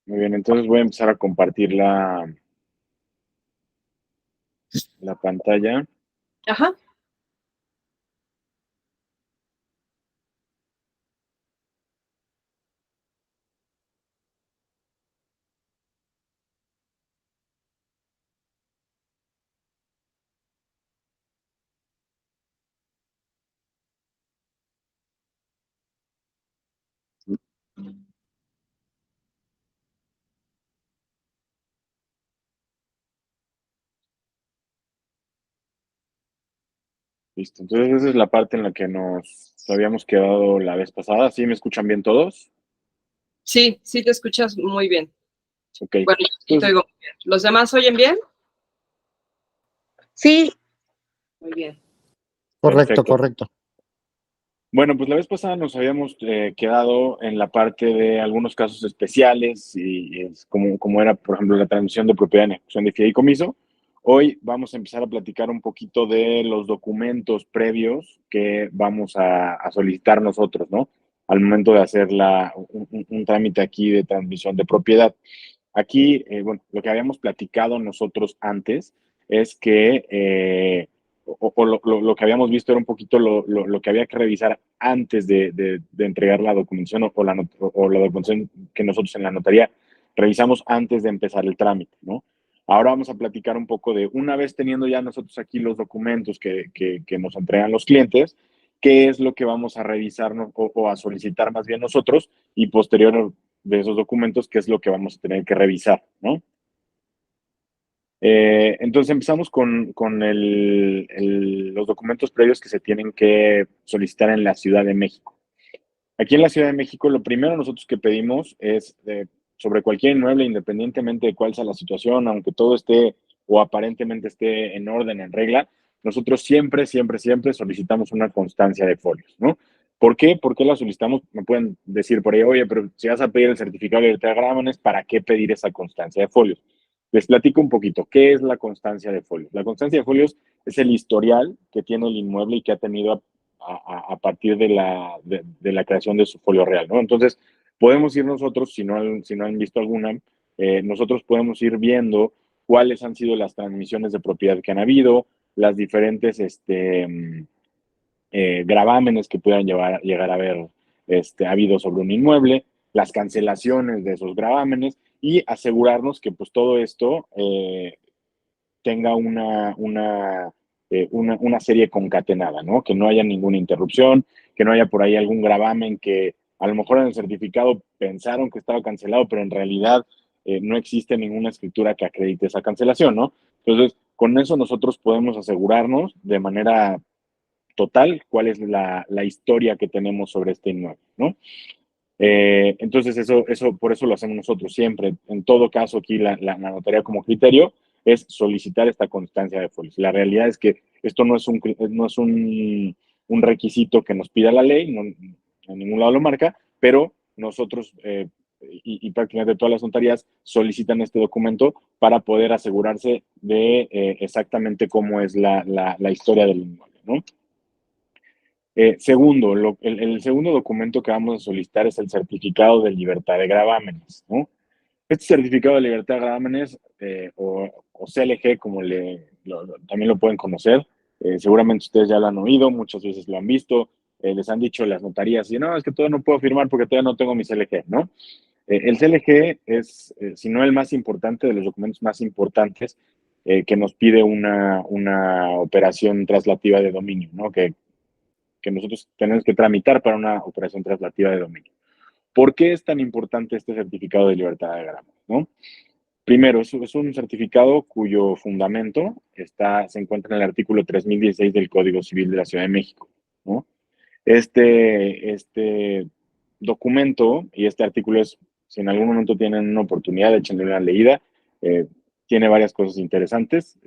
Muy bien, entonces voy a empezar a compartir la pantalla. Ajá. Listo, entonces esa es la parte en la que nos habíamos quedado la vez pasada. ¿Sí me escuchan bien todos? Sí, sí te escuchas muy bien. Ok, Bueno, yo sí te entonces, oigo muy bien. ¿Los demás oyen bien? Sí, Muy bien. correcto, perfecto. correcto. Bueno, pues la vez pasada nos habíamos quedado en la parte de algunos casos especiales y es como era, por ejemplo, la transmisión de propiedad en ejecución de fideicomiso. Hoy vamos a empezar a platicar un poquito de los documentos previos que vamos a solicitar nosotros, ¿no? Al momento de hacer un trámite aquí de transmisión de propiedad. Aquí, bueno, lo que habíamos platicado nosotros antes es que, lo que habíamos visto era un poquito lo que había que revisar antes de entregar la documentación o la documentación que nosotros en la notaría revisamos antes de empezar el trámite, ¿no? Ahora vamos a platicar un poco de, una vez teniendo ya nosotros aquí los documentos que nos entregan los clientes, qué es lo que vamos a revisar o a solicitar más bien nosotros y posterior de esos documentos, qué es lo que vamos a tener que revisar, ¿no? Entonces empezamos con los documentos previos que se tienen que solicitar en la Ciudad de México. Aquí en la Ciudad de México, lo primero nosotros que pedimos es sobre cualquier inmueble, independientemente de cuál sea la situación, aunque todo esté o aparentemente esté en orden, en regla, nosotros siempre, siempre, siempre solicitamos una constancia de folios, ¿no? ¿Por qué? ¿Por qué la solicitamos? Me pueden decir por ahí, oye, pero si vas a pedir el certificado de libertad de grámenes, ¿para qué pedir esa constancia de folios? Les platico un poquito. ¿Qué es la constancia de folios? La constancia de folios es el historial que tiene el inmueble y que ha tenido a partir de la creación de su folio real, ¿no? Entonces, podemos ir nosotros, si no han visto alguna, nosotros podemos ir viendo cuáles han sido las transmisiones de propiedad que han habido, las diferentes gravámenes que puedan llegar a haber habido sobre un inmueble, las cancelaciones de esos gravámenes y asegurarnos que pues todo esto tenga una serie concatenada, ¿no? Que no haya ninguna interrupción, que no haya por ahí algún gravamen que a lo mejor en el certificado pensaron que estaba cancelado, pero en realidad no existe ninguna escritura que acredite esa cancelación, ¿no? Entonces, con eso nosotros podemos asegurarnos de manera total cuál es la historia que tenemos sobre este inmueble, ¿no? Entonces, por eso lo hacemos nosotros siempre. En todo caso, aquí la notaría como criterio es solicitar esta constancia de folios. La realidad es que esto no es un requisito que nos pida la ley, no, en ningún lado lo marca, pero nosotros y prácticamente todas las notarías solicitan este documento para poder asegurarse de exactamente cómo es la historia del inmueble, ¿no? Segundo, el segundo documento que vamos a solicitar es el certificado de libertad de gravámenes, ¿no? Este certificado de libertad de gravámenes, o CLG, como también lo pueden conocer, seguramente ustedes ya lo han oído, muchas veces lo han visto, les han dicho las notarías, y no, es que todavía no puedo firmar porque todavía no tengo mi CLG, ¿no? El CLG es, si no el más importante, de los documentos más importantes que nos pide una operación traslativa de dominio, ¿no? Que nosotros tenemos que tramitar para una operación traslativa de dominio. ¿Por qué es tan importante este certificado de libertad de gramo? ¿No? Primero, es un certificado cuyo fundamento se encuentra en el artículo 3016 del Código Civil de la Ciudad de México, ¿no? Este documento y este artículo es, si en algún momento tienen una oportunidad, échenle una leída, eh, tiene varias cosas interesantes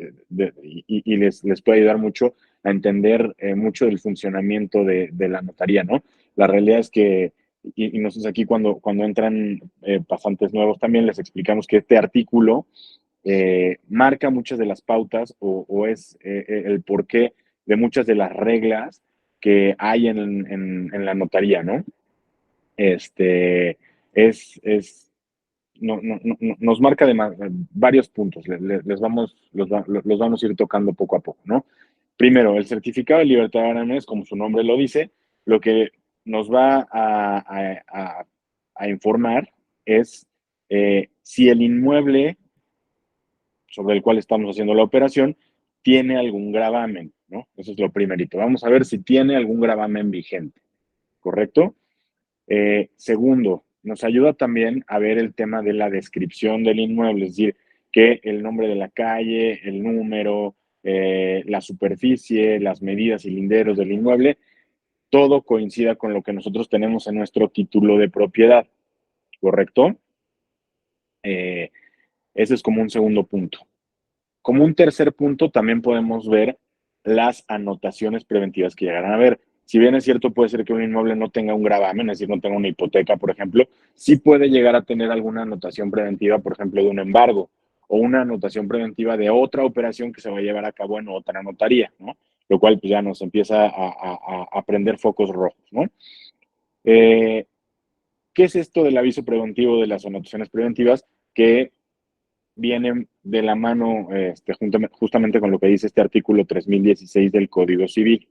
y les puede ayudar mucho a entender mucho del funcionamiento de la notaría, ¿no? La realidad es que, y nosotros aquí cuando entran pasantes nuevos también les explicamos que este artículo marca muchas de las pautas o es el porqué de muchas de las reglas que hay en la notaría, ¿no? Este, es nos marca varios puntos. Los vamos a ir tocando poco a poco, ¿no? Primero, el certificado de libertad de bienes, como su nombre lo dice, lo que nos va a informar es si el inmueble sobre el cual estamos haciendo la operación tiene algún gravamen, ¿no? Eso es lo primerito. Vamos a ver si tiene algún gravamen vigente, ¿correcto? Segundo, nos ayuda también a ver el tema de la descripción del inmueble, es decir, que el nombre de la calle, el número, la superficie, las medidas y linderos del inmueble, todo coincida con lo que nosotros tenemos en nuestro título de propiedad, ¿correcto? Ese es como un segundo punto. Como un tercer punto, también podemos ver las anotaciones preventivas que llegarán a ver. Si bien es cierto, puede ser que un inmueble no tenga un gravamen, es decir, no tenga una hipoteca, por ejemplo, sí puede llegar a tener alguna anotación preventiva, por ejemplo, de un embargo o una anotación preventiva de otra operación que se va a llevar a cabo en otra notaría, ¿no? Lo cual pues, ya nos empieza a prender focos rojos, ¿no? ¿Qué es esto del aviso preventivo de las anotaciones preventivas? Que vienen de la mano justamente con lo que dice este artículo 3016 del Código Civil.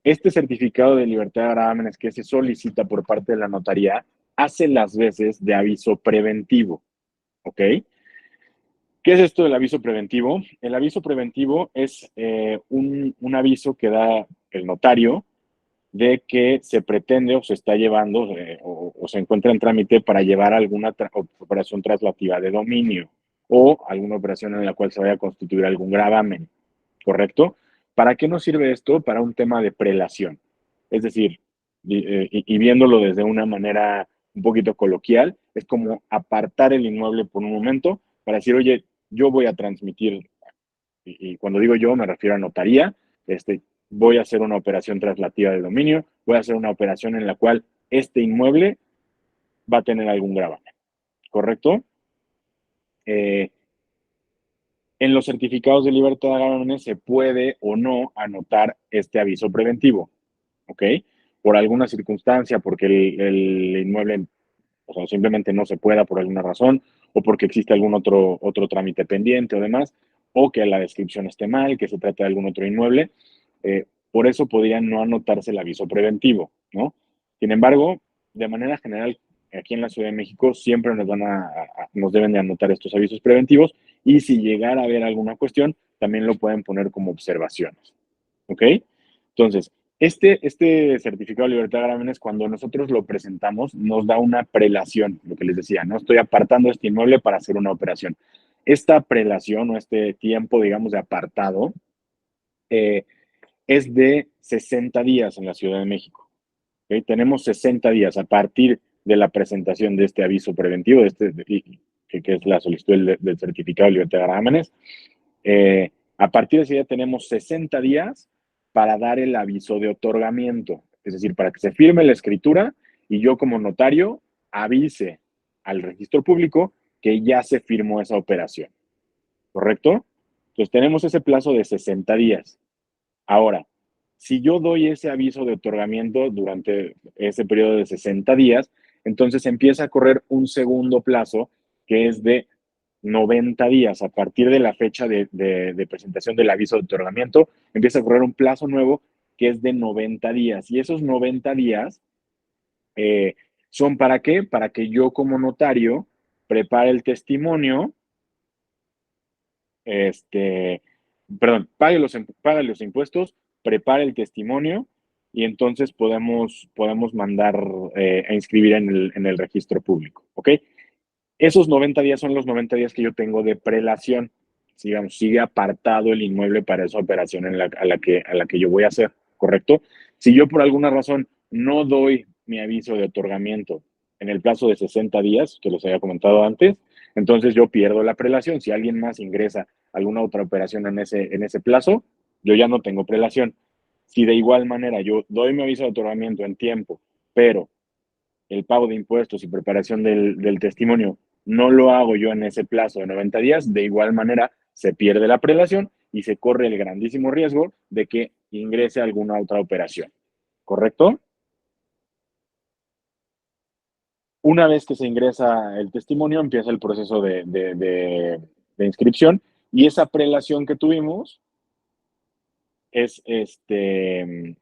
Este certificado de libertad de gravámenes que se solicita por parte de la notaría hace las veces de aviso preventivo, ¿ok? ¿Qué es esto del aviso preventivo? El aviso preventivo es un aviso que da el notario de que se pretende o se está llevando o se encuentra en trámite para llevar alguna operación traslativa de dominio o alguna operación en la cual se vaya a constituir algún gravamen, ¿correcto? ¿Para qué nos sirve esto? Para un tema de prelación. Es decir, y viéndolo desde una manera un poquito coloquial, es como apartar el inmueble por un momento para decir, oye, yo voy a transmitir, y cuando digo yo me refiero a notaría, voy a hacer una operación traslativa de dominio, voy a hacer una operación en la cual este inmueble va a tener algún gravamen, ¿correcto? En los certificados de libertad de gravámenes se puede o no anotar este aviso preventivo, ¿ok? Por alguna circunstancia, porque el inmueble o sea, simplemente no se pueda por alguna razón, o porque existe algún otro trámite pendiente o demás, o que la descripción esté mal, que se trata de algún otro inmueble. Por eso podría no anotarse el aviso preventivo, ¿no? Sin embargo, de manera general, aquí en la Ciudad de México siempre nos deben de anotar estos avisos preventivos y si llegara a haber alguna cuestión, también lo pueden poner como observaciones, ¿ok? Entonces, este certificado de libertad de gravámenes, cuando nosotros lo presentamos, nos da una prelación, lo que les decía, ¿no? Estoy apartando este inmueble para hacer una operación. Esta prelación o este tiempo, digamos, de apartado, es de 60 días en la Ciudad de México. ¿Okay? Tenemos 60 días a partir de la presentación de este aviso preventivo, que es la solicitud del certificado de libertad de gravámenes. A partir de ese día tenemos 60 días para dar el aviso de otorgamiento, es decir, para que se firme la escritura y yo como notario avise al registro público que ya se firmó esa operación, ¿correcto? Entonces tenemos ese plazo de 60 días. Ahora, si yo doy ese aviso de otorgamiento durante ese periodo de 60 días, entonces empieza a correr un segundo plazo que es de 90 días. A partir de la fecha de presentación del aviso de otorgamiento, empieza a correr un plazo nuevo que es de 90 días. Y esos 90 días son ¿para qué? Para que yo como notario prepare el testimonio, este, perdón, pague los impuestos, prepare el testimonio y entonces podemos mandar a inscribir en el registro público, ¿ok? Esos 90 días son los 90 días que yo tengo de prelación. Digamos, sigue apartado el inmueble para esa operación a la que yo voy a hacer, ¿correcto? Si yo por alguna razón no doy mi aviso de otorgamiento en el plazo de 60 días, que los había comentado antes, entonces yo pierdo la prelación. Si alguien más ingresa alguna otra operación en ese plazo, yo ya no tengo prelación. Si de igual manera yo doy mi aviso de otorgamiento en tiempo, pero el pago de impuestos y preparación del testimonio no lo hago yo en ese plazo de 90 días, de igual manera se pierde la prelación y se corre el grandísimo riesgo de que ingrese alguna otra operación. ¿Correcto? Una vez que se ingresa el testimonio, empieza el proceso de inscripción y esa prelación que tuvimos es, se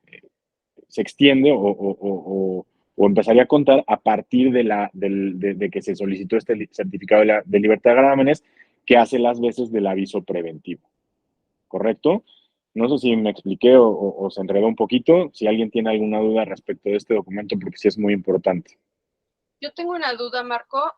extiende o empezaría a contar a partir de que se solicitó este certificado de libertad de gravámenes que hace las veces del aviso preventivo. ¿Correcto? No sé si me expliqué o se enredó un poquito. Si alguien tiene alguna duda respecto de este documento, porque sí es muy importante. Yo tengo una duda, Marco,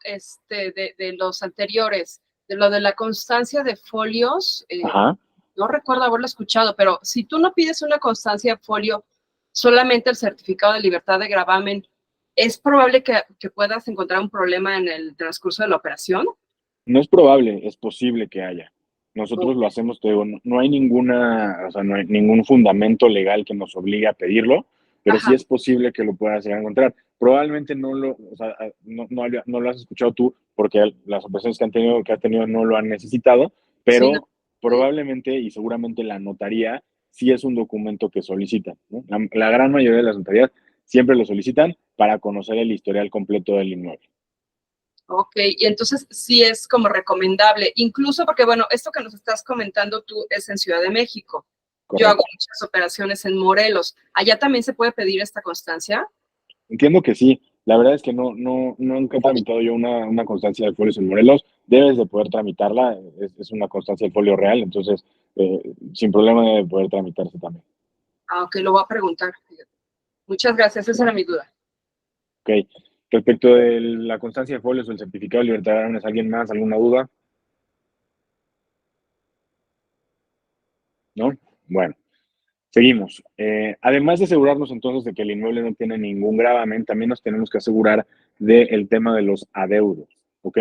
de los anteriores, de lo de la constancia de folios. Ajá. No recuerdo haberlo escuchado, pero si tú no pides una constancia de folio, solamente el certificado de libertad de gravamen, ¿es probable que puedas encontrar un problema en el transcurso de la operación? No es probable, es posible que haya. Nosotros Oh, lo hacemos, te digo, no hay ninguna, o sea, no hay ningún fundamento legal que nos obligue a pedirlo, pero sí ajá, es posible que lo puedas llegar a encontrar. Probablemente no lo, o sea, no lo has escuchado tú porque las operaciones que ha tenido no lo han necesitado, sí, no. pero probablemente y seguramente la notaría sí es un documento que solicitan, ¿no? La gran mayoría de las notarías siempre lo solicitan para conocer el historial completo del inmueble. Ok, y entonces sí es como recomendable, incluso porque, bueno, esto que nos estás comentando tú es en Ciudad de México. Yo hago Correcto. muchas operaciones en Morelos. ¿Allá también se puede pedir esta constancia? Entiendo que sí. La verdad es que nunca he tramitado yo una constancia de folios en Morelos. Debes de poder tramitarla. Es una constancia de folio real, entonces sin problema debe poder tramitarse también. Ah, ok, lo voy a preguntar. Muchas gracias, esa era mi duda. Ok. Respecto de la constancia de folios o el certificado de libertad de acciones, ¿alguien más? ¿Alguna duda? ¿No? Bueno, seguimos. Además de asegurarnos entonces de que el inmueble no tiene ningún gravamen, también nos tenemos que asegurar del tema de los adeudos. ¿Ok?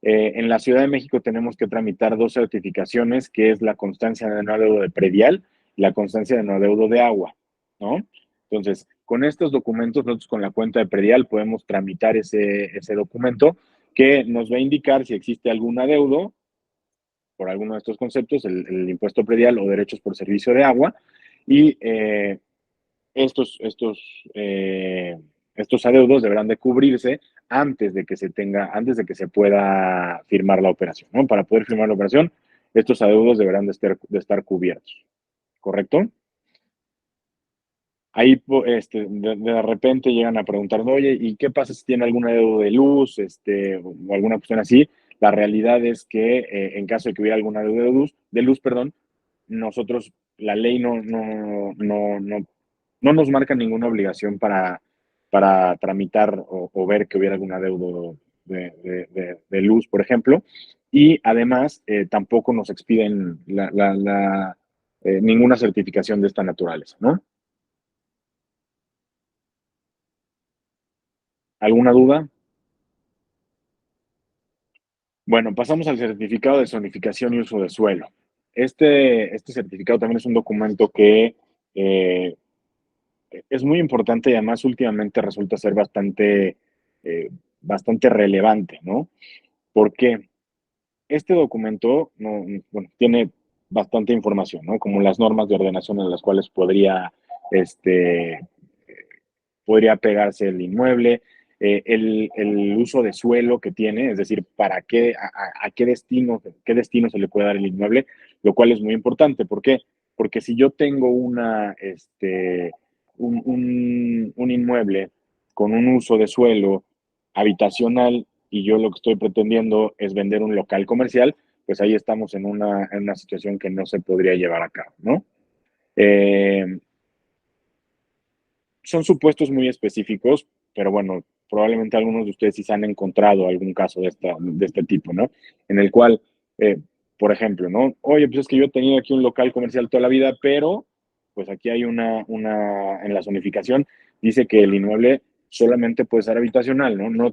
En la Ciudad de México tenemos que tramitar dos certificaciones, que es la constancia de no adeudo de predial y la constancia de no adeudo de agua, ¿no? Entonces, con estos documentos, nosotros con la cuenta de predial podemos tramitar ese documento que nos va a indicar si existe algún adeudo por alguno de estos conceptos, el impuesto predial o derechos por servicio de agua, y estos, estos, eh, estos adeudos deberán de cubrirse antes de que se pueda firmar la operación, ¿no? Para poder firmar la operación, estos adeudos deberán de estar cubiertos, ¿correcto? Ahí de repente llegan a preguntar, oye, ¿y qué pasa si tiene algún adeudo de luz, o alguna cuestión así? La realidad es que en caso de que hubiera algún adeudo de luz, perdón, nosotros, la ley no nos marca ninguna obligación para tramitar o ver que hubiera algún adeudo de luz, por ejemplo, y además tampoco nos expiden ninguna certificación de esta naturaleza, ¿no? ¿Alguna duda? Bueno, pasamos al certificado de zonificación y uso de suelo. Este certificado también es un documento que eh, es muy importante y además últimamente resulta ser eh, bastante relevante, ¿no? Porque este documento bueno, tiene bastante información, ¿no? Como las normas de ordenación en las cuales podría pegarse el inmueble, el uso de suelo que tiene, es decir, para qué, a qué destino se le puede dar el inmueble, lo cual es muy importante. ¿Por qué? Porque si yo tengo un inmueble con un uso de suelo habitacional y yo lo que estoy pretendiendo es vender un local comercial, pues ahí estamos en una situación que no se podría llevar a cabo, ¿no? Eh, Son supuestos muy específicos, pero bueno, probablemente algunos de ustedes sí se han encontrado algún caso de este tipo, ¿no? En el cual, eh, por ejemplo, ¿no? Oye, pues es que yo he tenido aquí un local comercial toda la vida, pero pues aquí hay en la zonificación, dice que el inmueble solamente puede ser habitacional, ¿no?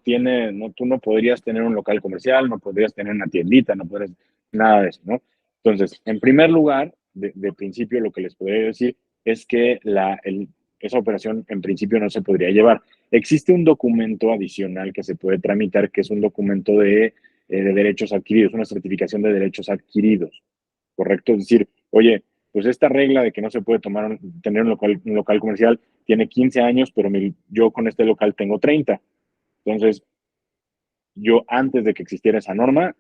Tú no podrías tener un local comercial, no podrías tener una tiendita, no podrías, nada de eso, ¿no? Entonces, en primer lugar, de principio, lo que les podría decir es que esa operación en principio no se podría llevar. Existe un documento adicional que se puede tramitar, que es un documento de derechos adquiridos, una certificación de derechos adquiridos, ¿correcto? Es decir, oye, pues esta regla de que no se puede tener un local comercial tiene 15 años, pero yo con este local tengo 30. Entonces, yo antes de que existiera esa norma,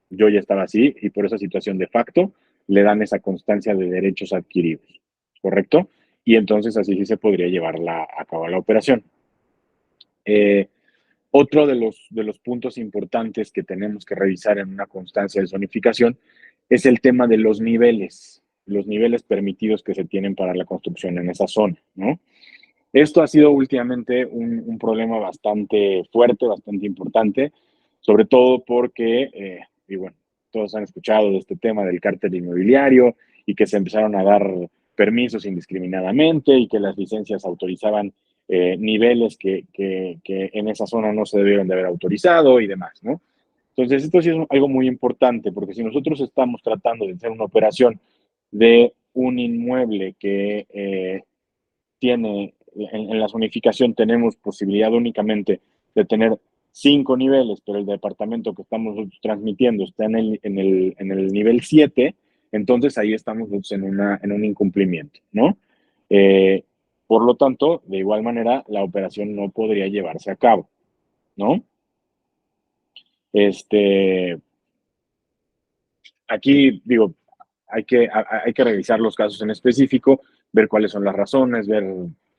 yo ya estaba así y por esa situación de facto le dan esa constancia de derechos adquiridos, ¿correcto? Y entonces así sí se podría llevar a cabo la operación. Eh, Otro de los puntos importantes que tenemos que revisar en una constancia de zonificación es el tema de los niveles permitidos que se tienen para la construcción en esa zona, ¿no? Esto ha sido últimamente un problema bastante fuerte, bastante importante, sobre todo porque, y bueno, todos han escuchado de este tema del cártel inmobiliario y que se empezaron a dar permisos indiscriminadamente y que las licencias autorizaban niveles que en esa zona no se debieron de haber autorizado y demás, ¿no? Entonces, esto sí es algo muy importante, porque si nosotros estamos tratando de hacer una operación de un inmueble que tiene, en la zonificación tenemos posibilidad únicamente de tener 5 niveles, pero el departamento que estamos transmitiendo está en el nivel 7, entonces ahí estamos en un incumplimiento, ¿no? Eh, por lo tanto, de igual manera, la operación no podría llevarse a cabo, ¿no? Este, aquí, digo, hay que revisar los casos en específico, ver cuáles son las razones, ver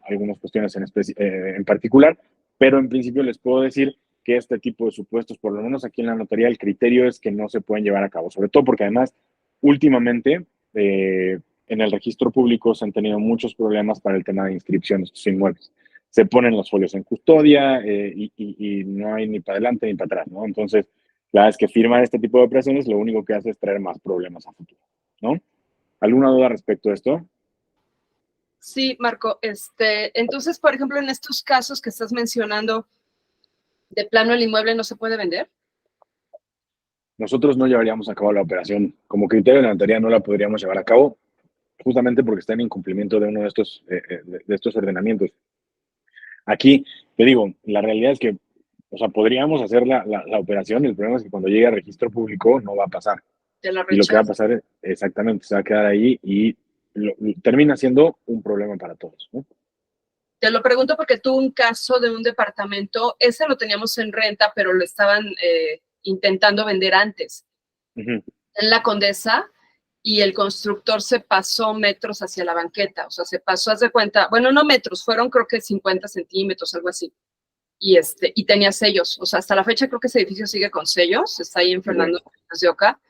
algunas cuestiones en particular, pero en principio les puedo decir que este tipo de supuestos, por lo menos aquí en la notaría, el criterio es que no se pueden llevar a cabo, sobre todo porque además, últimamente, en el registro público se han tenido muchos problemas para el tema de inscripción de estos inmuebles. Se ponen los folios en custodia y no hay ni para adelante ni para atrás, ¿no? Entonces, la verdad es que firmar este tipo de operaciones lo único que hace es traer más problemas a futuro, ¿no? ¿Alguna duda respecto a esto? Sí, Marco, entonces, por ejemplo, en estos casos que estás mencionando, de plano el inmueble no se puede vender. Nosotros no llevaríamos a cabo la operación. Como criterio de la notaría no la podríamos llevar a cabo, justamente porque está en incumplimiento de uno de estos ordenamientos. Aquí, te digo, la realidad es que, o sea, podríamos hacer la operación, el problema es que cuando llegue a registro público no va a pasar. Te lo Y lo que va a rechazo. pasar es, exactamente, se va a quedar ahí y termina siendo un problema para todos, ¿no? Te lo pregunto porque tuve un caso de un departamento, ese lo teníamos en renta, pero lo estaban intentando vender antes. Uh-huh. En la Condesa, y el constructor se pasó metros hacia la banqueta, o sea, se pasó, haz de cuenta, bueno, no metros, fueron creo que 50 centímetros, algo así. Y tenía sellos, o sea, hasta la fecha creo que ese edificio sigue con sellos, está ahí en Fernando de Oca,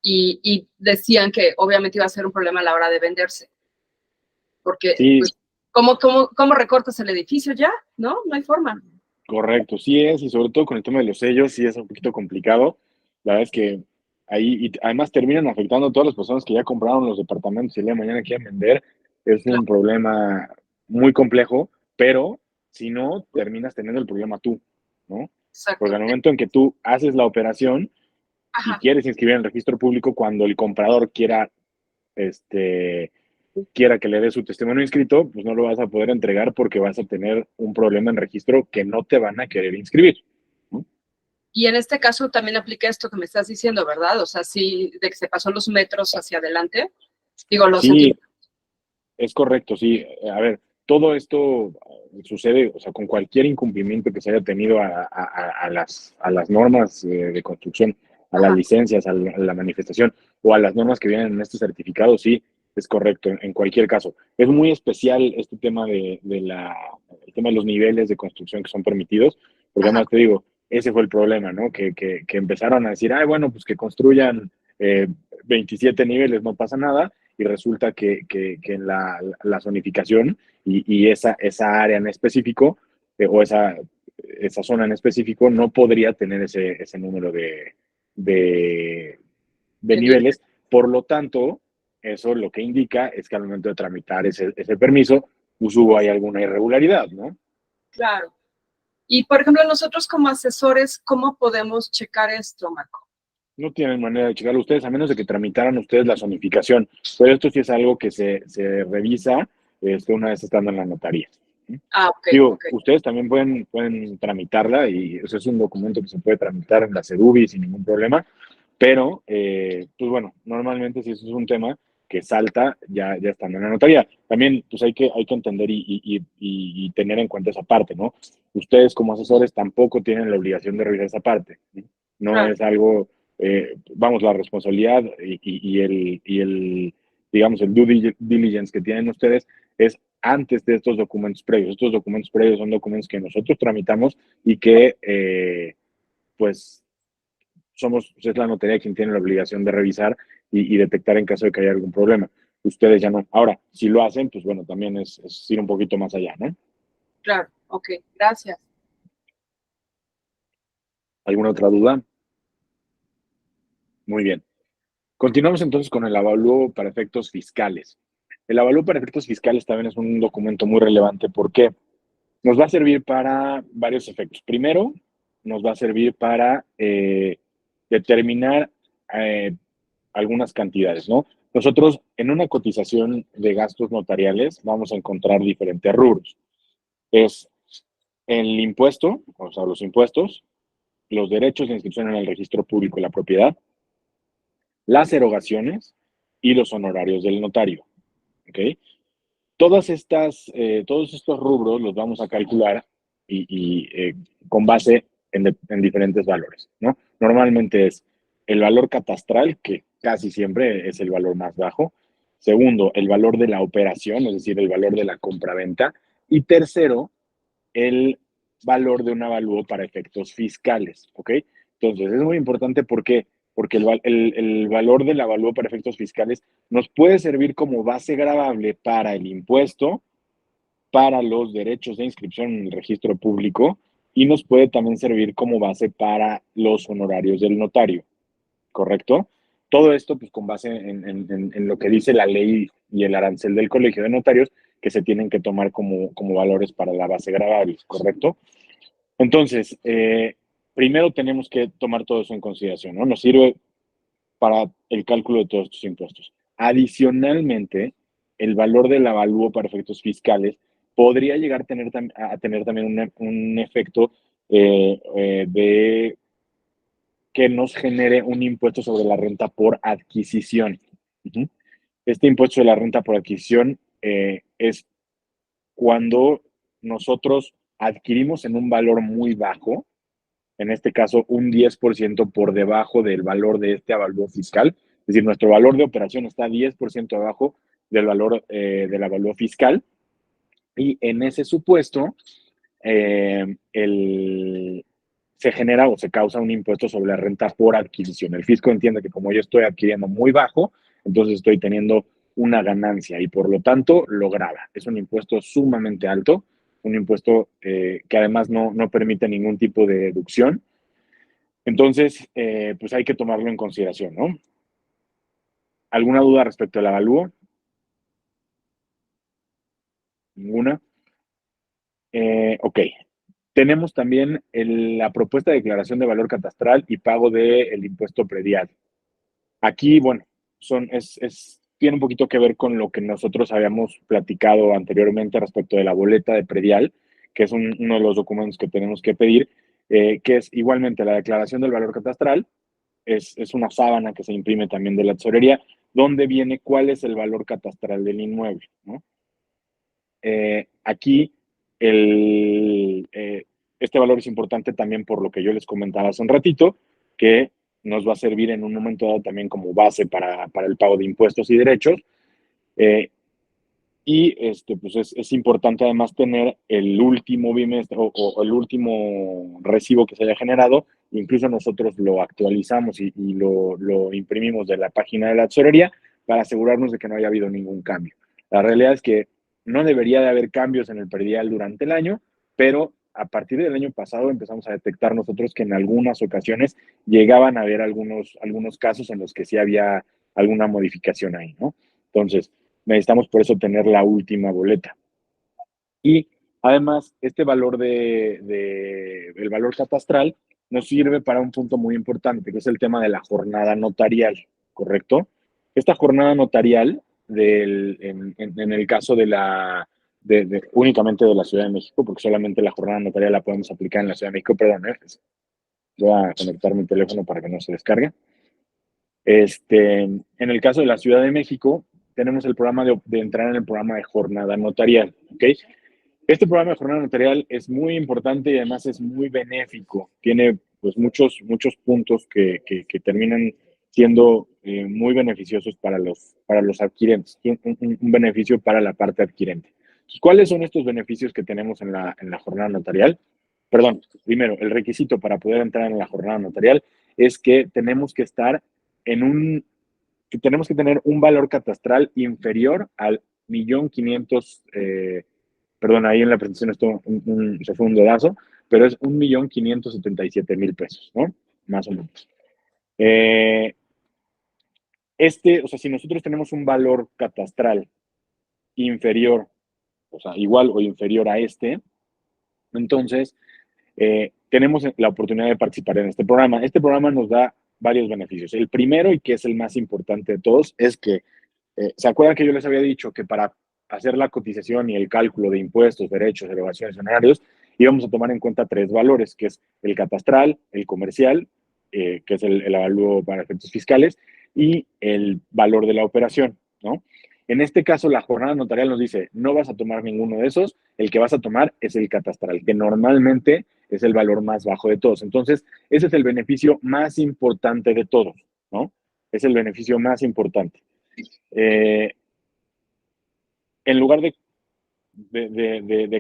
y decían que obviamente iba a ser un problema a la hora de venderse, porque Sí, pues, ¿cómo recortas el edificio ya? ¿No? No hay forma. correcto, sí es, y sobre todo con el tema de los sellos, sí es un poquito complicado. La verdad es que ahí, y además terminan afectando a todas las personas que ya compraron los departamentos y el día de mañana quieren vender. Es un Claro, problema muy complejo, pero si no, terminas teniendo el problema tú, ¿no? Porque exacto. al momento en que tú haces la operación y Ajá. quieres inscribir en el registro público, cuando el comprador este, quiera que le dé su testimonio inscrito, pues no lo vas a poder entregar porque vas a tener un problema en registro que no te van a querer inscribir, ¿no? Y en este caso también aplica esto que me estás diciendo, ¿verdad? O sea, sí, de que se pasó los metros hacia adelante, digo, los Sí, centímetros. es correcto, sí. A ver, todo esto sucede, o sea, con cualquier incumplimiento que se haya tenido a las normas de construcción, a las Ajá. licencias, a la manifestación o a las normas que vienen en este certificado, sí, es correcto, en cualquier caso. Es muy especial este tema el tema de los niveles de construcción que son permitidos, porque Ajá. además te digo, ese fue el problema, ¿no? Que empezaron a decir, ay, bueno, pues que construyan 27 niveles, no pasa nada, y resulta que en la zonificación y esa área en específico, o esa zona en específico, no podría tener ese número de, de De nivel. niveles. Por lo tanto, eso lo que indica es que al momento de tramitar ese permiso, pues hubo ahí alguna irregularidad, ¿no? Claro. Y, por ejemplo, nosotros como asesores, ¿cómo podemos checar esto, Marco? No tienen manera de checarlo ustedes, a menos de que tramitaran ustedes la zonificación. Pero esto sí es algo que se revisa una vez estando en la notaría. Ah, ok, Digo, ok. ustedes también pueden tramitarla y eso es un documento que se puede tramitar en la CEDUBI sin ningún problema, pero, pues bueno, normalmente si eso es un tema, que salta ya están en la notaría. También pues hay que entender y tener en cuenta esa parte, ¿no? Ustedes como asesores tampoco tienen la obligación de revisar esa parte. No Claro, es algo, vamos, la responsabilidad digamos, el due diligence que tienen ustedes es antes de estos documentos previos. Estos documentos previos son documentos que nosotros tramitamos y que, pues, es la notaría quien tiene la obligación de revisar y detectar en caso de que haya algún problema. Ustedes ya no. Ahora, si lo hacen, pues bueno, también es ir un poquito más allá, ¿no? claro, ok, gracias. ¿Alguna otra duda? Muy bien. Continuamos entonces con el avalúo para efectos fiscales. El avalúo para efectos fiscales también es un documento muy relevante porque nos va a servir para varios efectos. Primero, nos va a servir para determinar algunas cantidades, ¿no? Nosotros en una cotización de gastos notariales vamos a encontrar diferentes rubros. Es el impuesto, o sea, los impuestos, los derechos de inscripción en el registro público de la propiedad, las erogaciones y los honorarios del notario. ¿Ok? Todos estos rubros los vamos a calcular con base en diferentes valores, ¿no? Normalmente es el valor catastral, que casi siempre es el valor más bajo. Segundo, el valor de la operación, es decir, el valor de la compraventa. Y tercero, el valor de un avalúo para efectos fiscales, ¿ok? Entonces, es muy importante porque el valor del avalúo para efectos fiscales nos puede servir como base gravable para el impuesto, para los derechos de inscripción en el registro público y nos puede también servir como base para los honorarios del notario, ¿correcto? Todo esto pues con base en lo que dice la ley y el arancel del Colegio de Notarios que se tienen que tomar como valores para la base gravable, ¿correcto? Entonces, primero tenemos que tomar todo eso en consideración, ¿no? Nos sirve para el cálculo de todos estos impuestos. Adicionalmente, el valor del avalúo para efectos fiscales podría llegar a tener también un efecto de que nos genere un impuesto sobre la renta por adquisición. Uh-huh. Este impuesto de la renta por adquisición es cuando nosotros adquirimos en un valor muy bajo, en este caso un 10% por debajo del valor de este avalúo fiscal, es decir, nuestro valor de operación está 10% abajo del valor del avalúo fiscal, y en ese supuesto se genera o se causa un impuesto sobre la renta por adquisición. El fisco entiende que como yo estoy adquiriendo muy bajo, entonces estoy teniendo una ganancia y por lo tanto lo grava. Es un impuesto sumamente alto, un impuesto que además no permite ningún tipo de deducción. Entonces, pues hay que tomarlo en consideración, ¿no? ¿Alguna duda respecto al avalúo? ¿Ninguna? Ok. Tenemos también la propuesta de declaración de valor catastral y pago del impuesto predial. Aquí, bueno, tiene un poquito que ver con lo que nosotros habíamos platicado anteriormente respecto de la boleta de predial, que es uno de los documentos que tenemos que pedir, que es igualmente la declaración del valor catastral, es una sábana que se imprime también de la tesorería, donde viene cuál es el valor catastral del inmueble, ¿no? Aquí este valor es importante también por lo que yo les comentaba hace un ratito, que nos va a servir en un momento dado también como base para el pago de impuestos y derechos. Eh, pues es importante además tener el último bimestre o el último recibo que se haya generado. Incluso nosotros lo actualizamos y lo imprimimos de la página de la tesorería para asegurarnos de que no haya habido ningún cambio. La realidad es que no debería de haber cambios en el predial durante el año, pero a partir del año pasado empezamos a detectar nosotros que en algunas ocasiones llegaban a haber algunos casos en los que sí había alguna modificación ahí, ¿no? Entonces, necesitamos por eso tener la última boleta. Y además, este valor el valor catastral nos sirve para un punto muy importante, que es el tema de la jornada notarial, ¿correcto? Esta jornada notarial, en el caso únicamente de la Ciudad de México, porque solamente la jornada notarial la podemos aplicar en la Ciudad de México, perdón, voy a conectar mi teléfono para que no se descargue. En el caso de la Ciudad de México, tenemos el programa de entrar en el programa de jornada notarial, ¿ok? Este programa de jornada notarial es muy importante y además es muy benéfico. Tiene pues muchos puntos que terminan siendo muy beneficiosos para los adquirentes, un beneficio para la parte adquirente. Entonces, ¿cuáles son estos beneficios que tenemos en la jornada notarial? Perdón, primero, el requisito para poder entrar en la jornada notarial es que tenemos que estar que tenemos que tener un valor catastral inferior al 1.500.000, perdón, ahí en la presentación esto se fue un dedazo, pero es 1.577.000 pesos, ¿no? Más o menos. O sea, si nosotros tenemos un valor catastral inferior, o sea, igual o inferior a entonces tenemos la oportunidad de participar en este programa. Este programa nos da varios beneficios. El primero, y que es el más importante de todos, es que, ¿se acuerdan que yo les había dicho que para hacer la cotización y el cálculo de impuestos, derechos, erogaciones, honorarios, íbamos a tomar en cuenta 3 valores, que es el catastral, el comercial, que es el avalúo para efectos fiscales, y el valor de la operación, ¿no? En este caso, la jornada notarial nos dice, no vas a tomar ninguno de esos, el que vas a tomar es el catastral, que normalmente es el valor más bajo de todos. Entonces, ese es el beneficio más importante de todos, ¿no? Es el beneficio más importante. En lugar de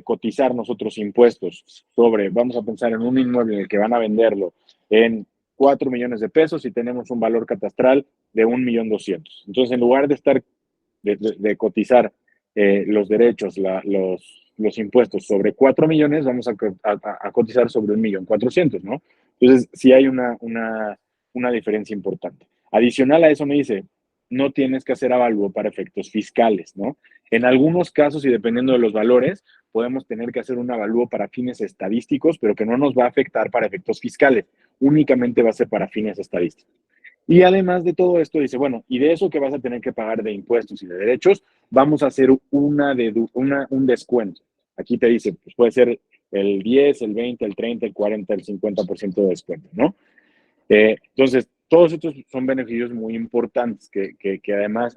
cotizar nosotros impuestos sobre, vamos a pensar en un inmueble en el que van a venderlo en 4 millones de pesos y tenemos un valor catastral de 1.200.000. Entonces, en lugar de estar de cotizar los derechos, los impuestos sobre 4 millones, vamos a cotizar sobre 1.400.000, ¿no? Entonces, sí hay una diferencia importante. Adicional a eso me dice, no tienes que hacer avalúo para efectos fiscales, ¿no? En algunos casos, y dependiendo de los valores, podemos tener que hacer un avalúo para fines estadísticos, pero que no nos va a afectar para efectos fiscales. Únicamente va a ser para fines estadísticos. Y además de todo esto, dice, bueno, y de eso que vas a tener que pagar de impuestos y de derechos, vamos a hacer un descuento. Aquí te dice, pues puede ser el 10, el 20, el 30, el 40, el 50% de descuento, ¿no? Entonces, todos estos son beneficios muy importantes que además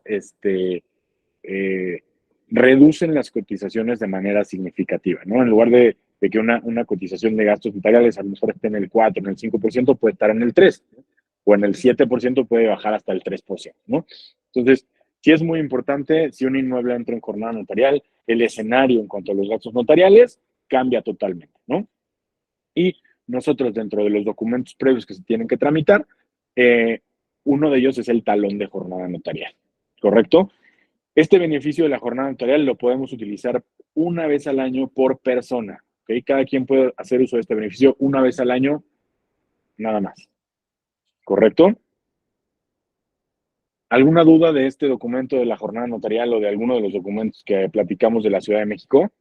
reducen las cotizaciones de manera significativa, ¿no? En lugar de que una cotización de gastos notariales a lo mejor esté en el 4, en el 5%, puede estar en el 3, ¿no? O en el 7% puede bajar hasta el 3%, ¿no? Entonces, sí es muy importante, si un inmueble entra en jornada notarial, el escenario en cuanto a los gastos notariales cambia totalmente, ¿no? Y nosotros, dentro de los documentos previos que se tienen que tramitar, uno de ellos es el talón de jornada notarial, ¿correcto? Este beneficio de la jornada notarial lo podemos utilizar una vez al año por persona, ¿ok? Cada quien puede hacer uso de este beneficio una vez al año, nada más, ¿correcto? ¿Alguna duda de este documento de la jornada notarial o de alguno de los documentos que platicamos de la Ciudad de México?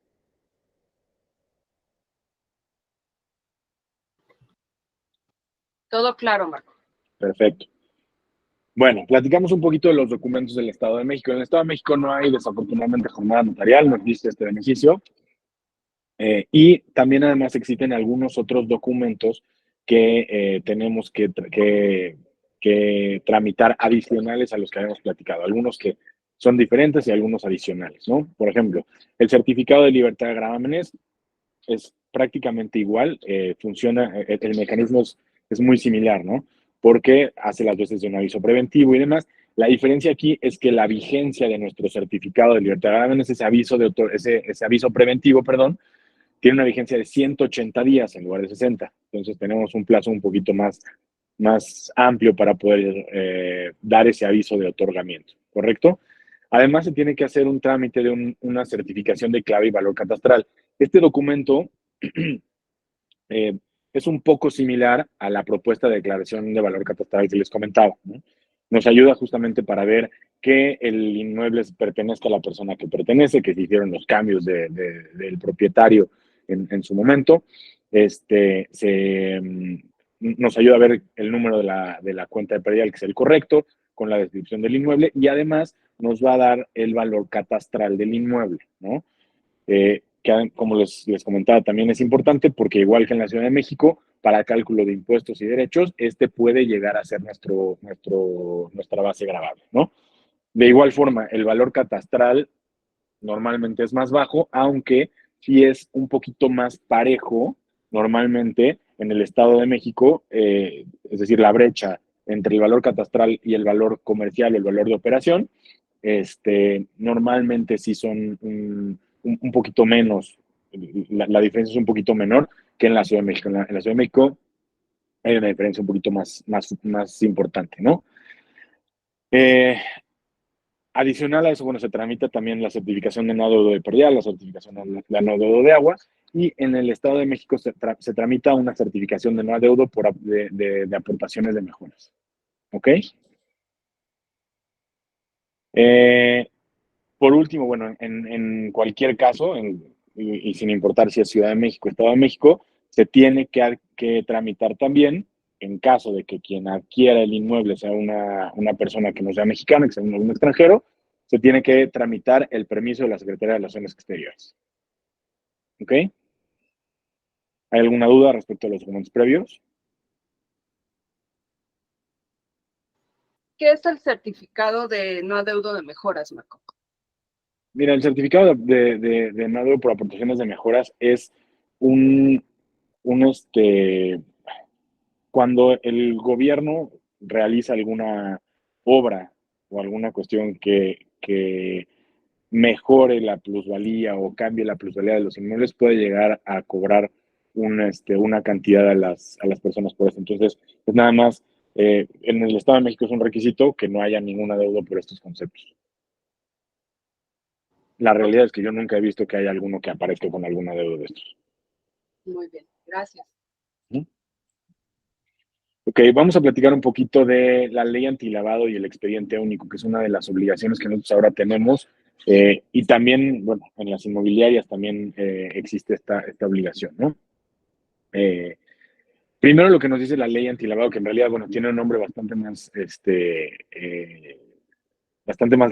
Todo claro, Marco. Perfecto. Bueno, platicamos un poquito de los documentos del Estado de México. En el Estado de México no hay, desafortunadamente, jornada notarial, no existe este beneficio. Y también, además, existen algunos otros documentos que tenemos que tramitar adicionales a los que habíamos platicado. Algunos que son diferentes y algunos adicionales, ¿no? Por ejemplo, el certificado de libertad de gravámenes es prácticamente igual, funciona, el mecanismo es muy similar, ¿no? Porque hace las veces de un aviso preventivo y demás. La diferencia aquí es que la vigencia de nuestro certificado de libertad de gravámenes, ese aviso preventivo, perdón, tiene una vigencia de 180 días en lugar de 60. Entonces tenemos un plazo un poquito más amplio para poder dar ese aviso de otorgamiento, ¿correcto? Además, se tiene que hacer un trámite de una certificación de clave y valor catastral. Este documento es un poco similar a la propuesta de declaración de valor catastral que les comentaba, ¿no? Nos ayuda justamente para ver que el inmueble pertenezca a la persona que pertenece, que se hicieron los cambios del propietario en su momento. Nos ayuda a ver el número de la cuenta de predial, que es el correcto, con la descripción del inmueble, y además nos va a dar el valor catastral del inmueble, ¿no? Que, como les comentaba, también es importante porque, igual que en la Ciudad de México, para cálculo de impuestos y derechos, puede llegar a ser nuestra base gravable, ¿no? De igual forma, el valor catastral normalmente es más bajo, aunque sí es un poquito más parejo normalmente en el Estado de México, es decir, la brecha entre el valor catastral y el valor comercial o el valor de operación, normalmente sí son un poquito menos, la diferencia es un poquito menor que en la Ciudad de México. En la Ciudad de México hay una diferencia un poquito más importante, ¿no? Eh, Adicional a eso, bueno, se tramita también la certificación de no adeudo de predial, la certificación de no adeudo de agua, y en el Estado de México se tramita una certificación de no adeudo de aportaciones de mejoras. ¿Ok? Eh, por último, bueno, en cualquier caso, y sin importar si es Ciudad de México o Estado de México, se tiene que tramitar también, en caso de que quien adquiera el inmueble sea una persona que no sea mexicana, que sea un extranjero, se tiene que tramitar el permiso de la Secretaría de Relaciones Exteriores. ¿Ok? ¿Hay alguna duda respecto a los documentos previos? ¿Qué es el certificado de no adeudo de mejoras, Marco? Mira, el certificado de no adeudo por aportaciones de mejoras es un, un cuando el gobierno realiza alguna obra o alguna cuestión que mejore la plusvalía o cambie la plusvalía de los inmuebles, puede llegar a cobrar una cantidad a las personas por eso. Entonces, pues nada más, en el Estado de México es un requisito que no haya ninguna deuda por estos conceptos. La realidad es que yo nunca he visto que haya alguno que aparezca con alguna deuda de estos. Muy bien, gracias. ¿Mm? Ok, vamos a platicar un poquito de la ley antilavado y el expediente único, que es una de las obligaciones que nosotros ahora tenemos. Y también, bueno, en las inmobiliarias también existe esta obligación, ¿no? Eh, Primero lo que nos dice la ley antilavado, que en realidad, bueno, tiene un nombre bastante más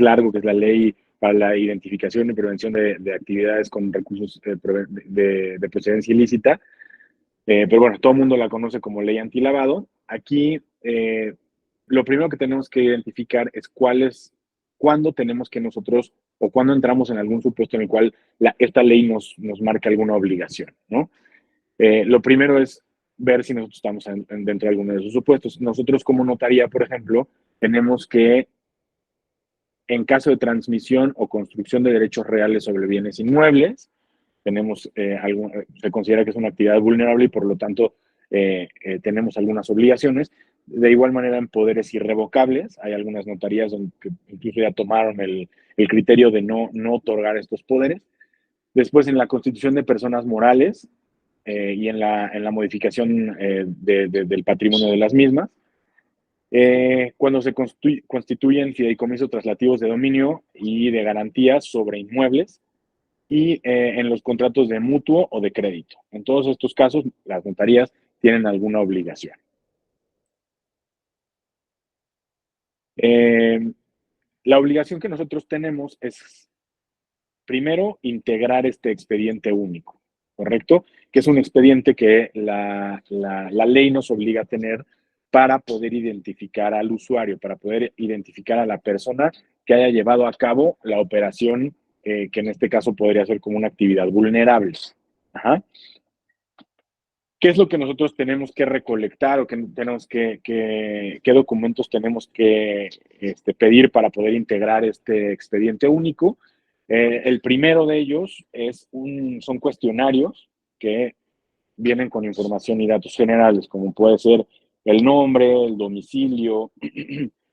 largo, que es la ley para la identificación y prevención de actividades con recursos de procedencia ilícita. Pero bueno, todo el mundo la conoce como ley antilavado. Aquí lo primero que tenemos que identificar es cuándo tenemos que nosotros o cuándo entramos en algún supuesto en el cual esta ley nos marca alguna obligación, ¿no? Lo primero es ver si nosotros estamos dentro de alguno de esos supuestos. Nosotros como notaría, por ejemplo, tenemos que, en caso de transmisión o construcción de derechos reales sobre bienes inmuebles, se considera que es una actividad vulnerable y por lo tanto tenemos algunas obligaciones. De igual manera, en poderes irrevocables, hay algunas notarías que incluso ya tomaron el criterio de no otorgar estos poderes. Después, en la constitución de personas morales y en la modificación del patrimonio de las mismas. Cuando se constituyen fideicomisos traslativos de dominio y de garantías sobre inmuebles, y en los contratos de mutuo o de crédito. En todos estos casos, las notarías tienen alguna obligación. Eh, la obligación que nosotros tenemos es, primero, integrar este expediente único, ¿correcto? Que es un expediente que la ley nos obliga a tener para poder identificar al usuario, para poder identificar a la persona que haya llevado a cabo la operación, que en este caso podría ser como una actividad vulnerable. Ajá. ¿Qué es lo que nosotros tenemos que recolectar o qué documentos tenemos que pedir para poder integrar este expediente único? El primero de ellos son cuestionarios que vienen con información y datos generales, como puede ser el nombre, el domicilio,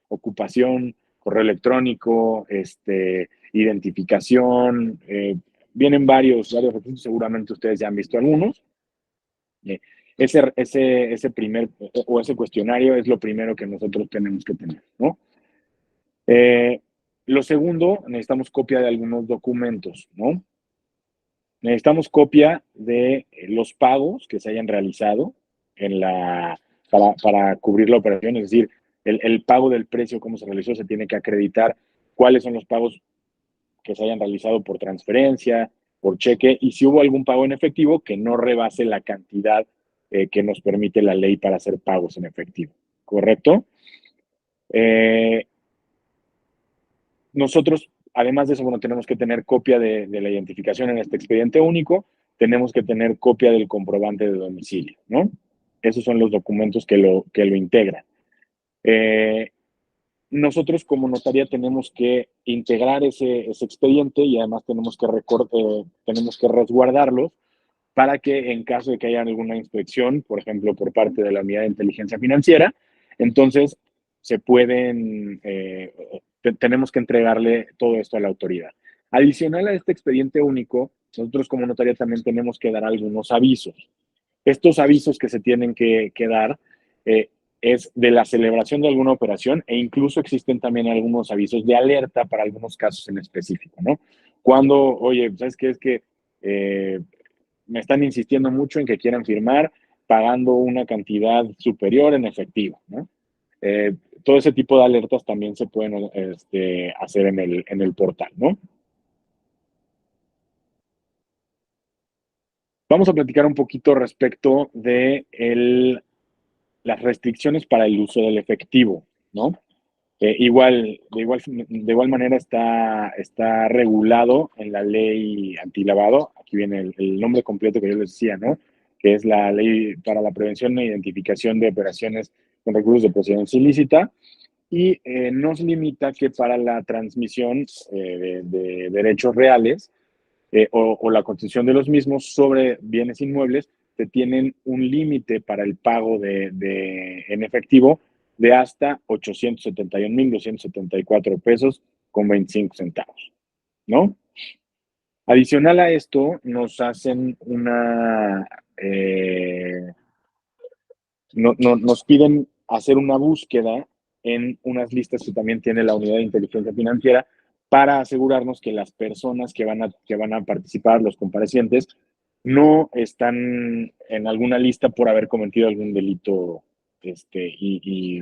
ocupación, correo electrónico, identificación. Vienen varios requisitos, seguramente ustedes ya han visto algunos. Ese cuestionario es lo primero que nosotros tenemos que tener, ¿no? Lo segundo, necesitamos copia de algunos documentos, ¿no? Necesitamos copia de los pagos que se hayan realizado para cubrir la operación, es decir, el pago del precio, cómo se realizó, se tiene que acreditar cuáles son los pagos que se hayan realizado por transferencia, por cheque, y si hubo algún pago en efectivo que no rebase la cantidad que nos permite la ley para hacer pagos en efectivo. ¿Correcto? Eh, nosotros, además de eso, bueno, tenemos que tener copia de la identificación en este expediente único, tenemos que tener copia del comprobante de domicilio, ¿no? Esos son los documentos que lo integran. Nosotros como notaría tenemos que integrar ese expediente y además tenemos que resguardarlos para que en caso de que haya alguna inspección, por ejemplo, por parte de la Unidad de Inteligencia Financiera, entonces se pueden, tenemos que entregarle todo esto a la autoridad. Adicional a este expediente único, nosotros como notaría también tenemos que dar algunos avisos. Estos avisos que se tienen que dar eh, es de la celebración de alguna operación e incluso existen también algunos avisos de alerta para algunos casos en específico, ¿no? Cuando, oye, ¿sabes qué? Es que me están insistiendo mucho en que quieran firmar pagando una cantidad superior en efectivo, ¿no? Todo ese tipo de alertas también se pueden hacer en el portal, ¿no? Vamos a platicar un poquito respecto de las restricciones para el uso del efectivo, ¿no? De igual manera está regulado en la ley antilavado. Aquí viene el nombre completo que yo les decía, ¿no? Que es la Ley para la Prevención e Identificación de Operaciones con Recursos de Procedencia Ilícita. Y nos limita que para la transmisión de derechos reales o la constitución de los mismos sobre bienes inmuebles, te tienen un límite para el pago en efectivo de hasta 871,274 pesos con 25 centavos, ¿no? Adicional a esto, nos hacen nos piden hacer una búsqueda en unas listas que también tiene la Unidad de Inteligencia Financiera para asegurarnos que las personas que van a participar, los comparecientes, no están en alguna lista por haber cometido algún delito y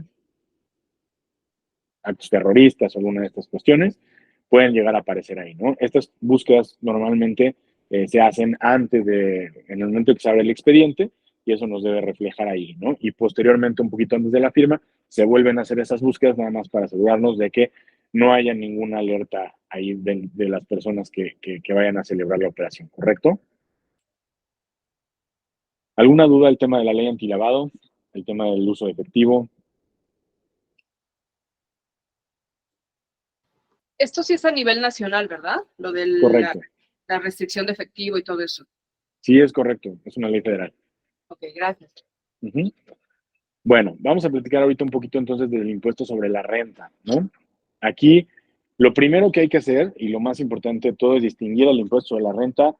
actos terroristas o alguna de estas cuestiones, pueden llegar a aparecer ahí, ¿no? Estas búsquedas normalmente se hacen en el momento que se abre el expediente, y eso nos debe reflejar ahí, ¿no? Y posteriormente, un poquito antes de la firma, se vuelven a hacer esas búsquedas nada más para asegurarnos de que no haya ninguna alerta ahí de las personas que vayan a celebrar la operación, ¿correcto? ¿Alguna duda del tema de la ley antilavado? El tema del uso de efectivo. Esto sí es a nivel nacional, ¿verdad? Lo de Correcto. la restricción de efectivo y todo eso. Sí, es correcto. Es una ley federal. Ok, gracias. Uh-huh. Bueno, vamos a platicar ahorita un poquito entonces del impuesto sobre la renta, ¿no? Aquí, lo primero que hay que hacer, y lo más importante de todo, es distinguir el impuesto sobre la renta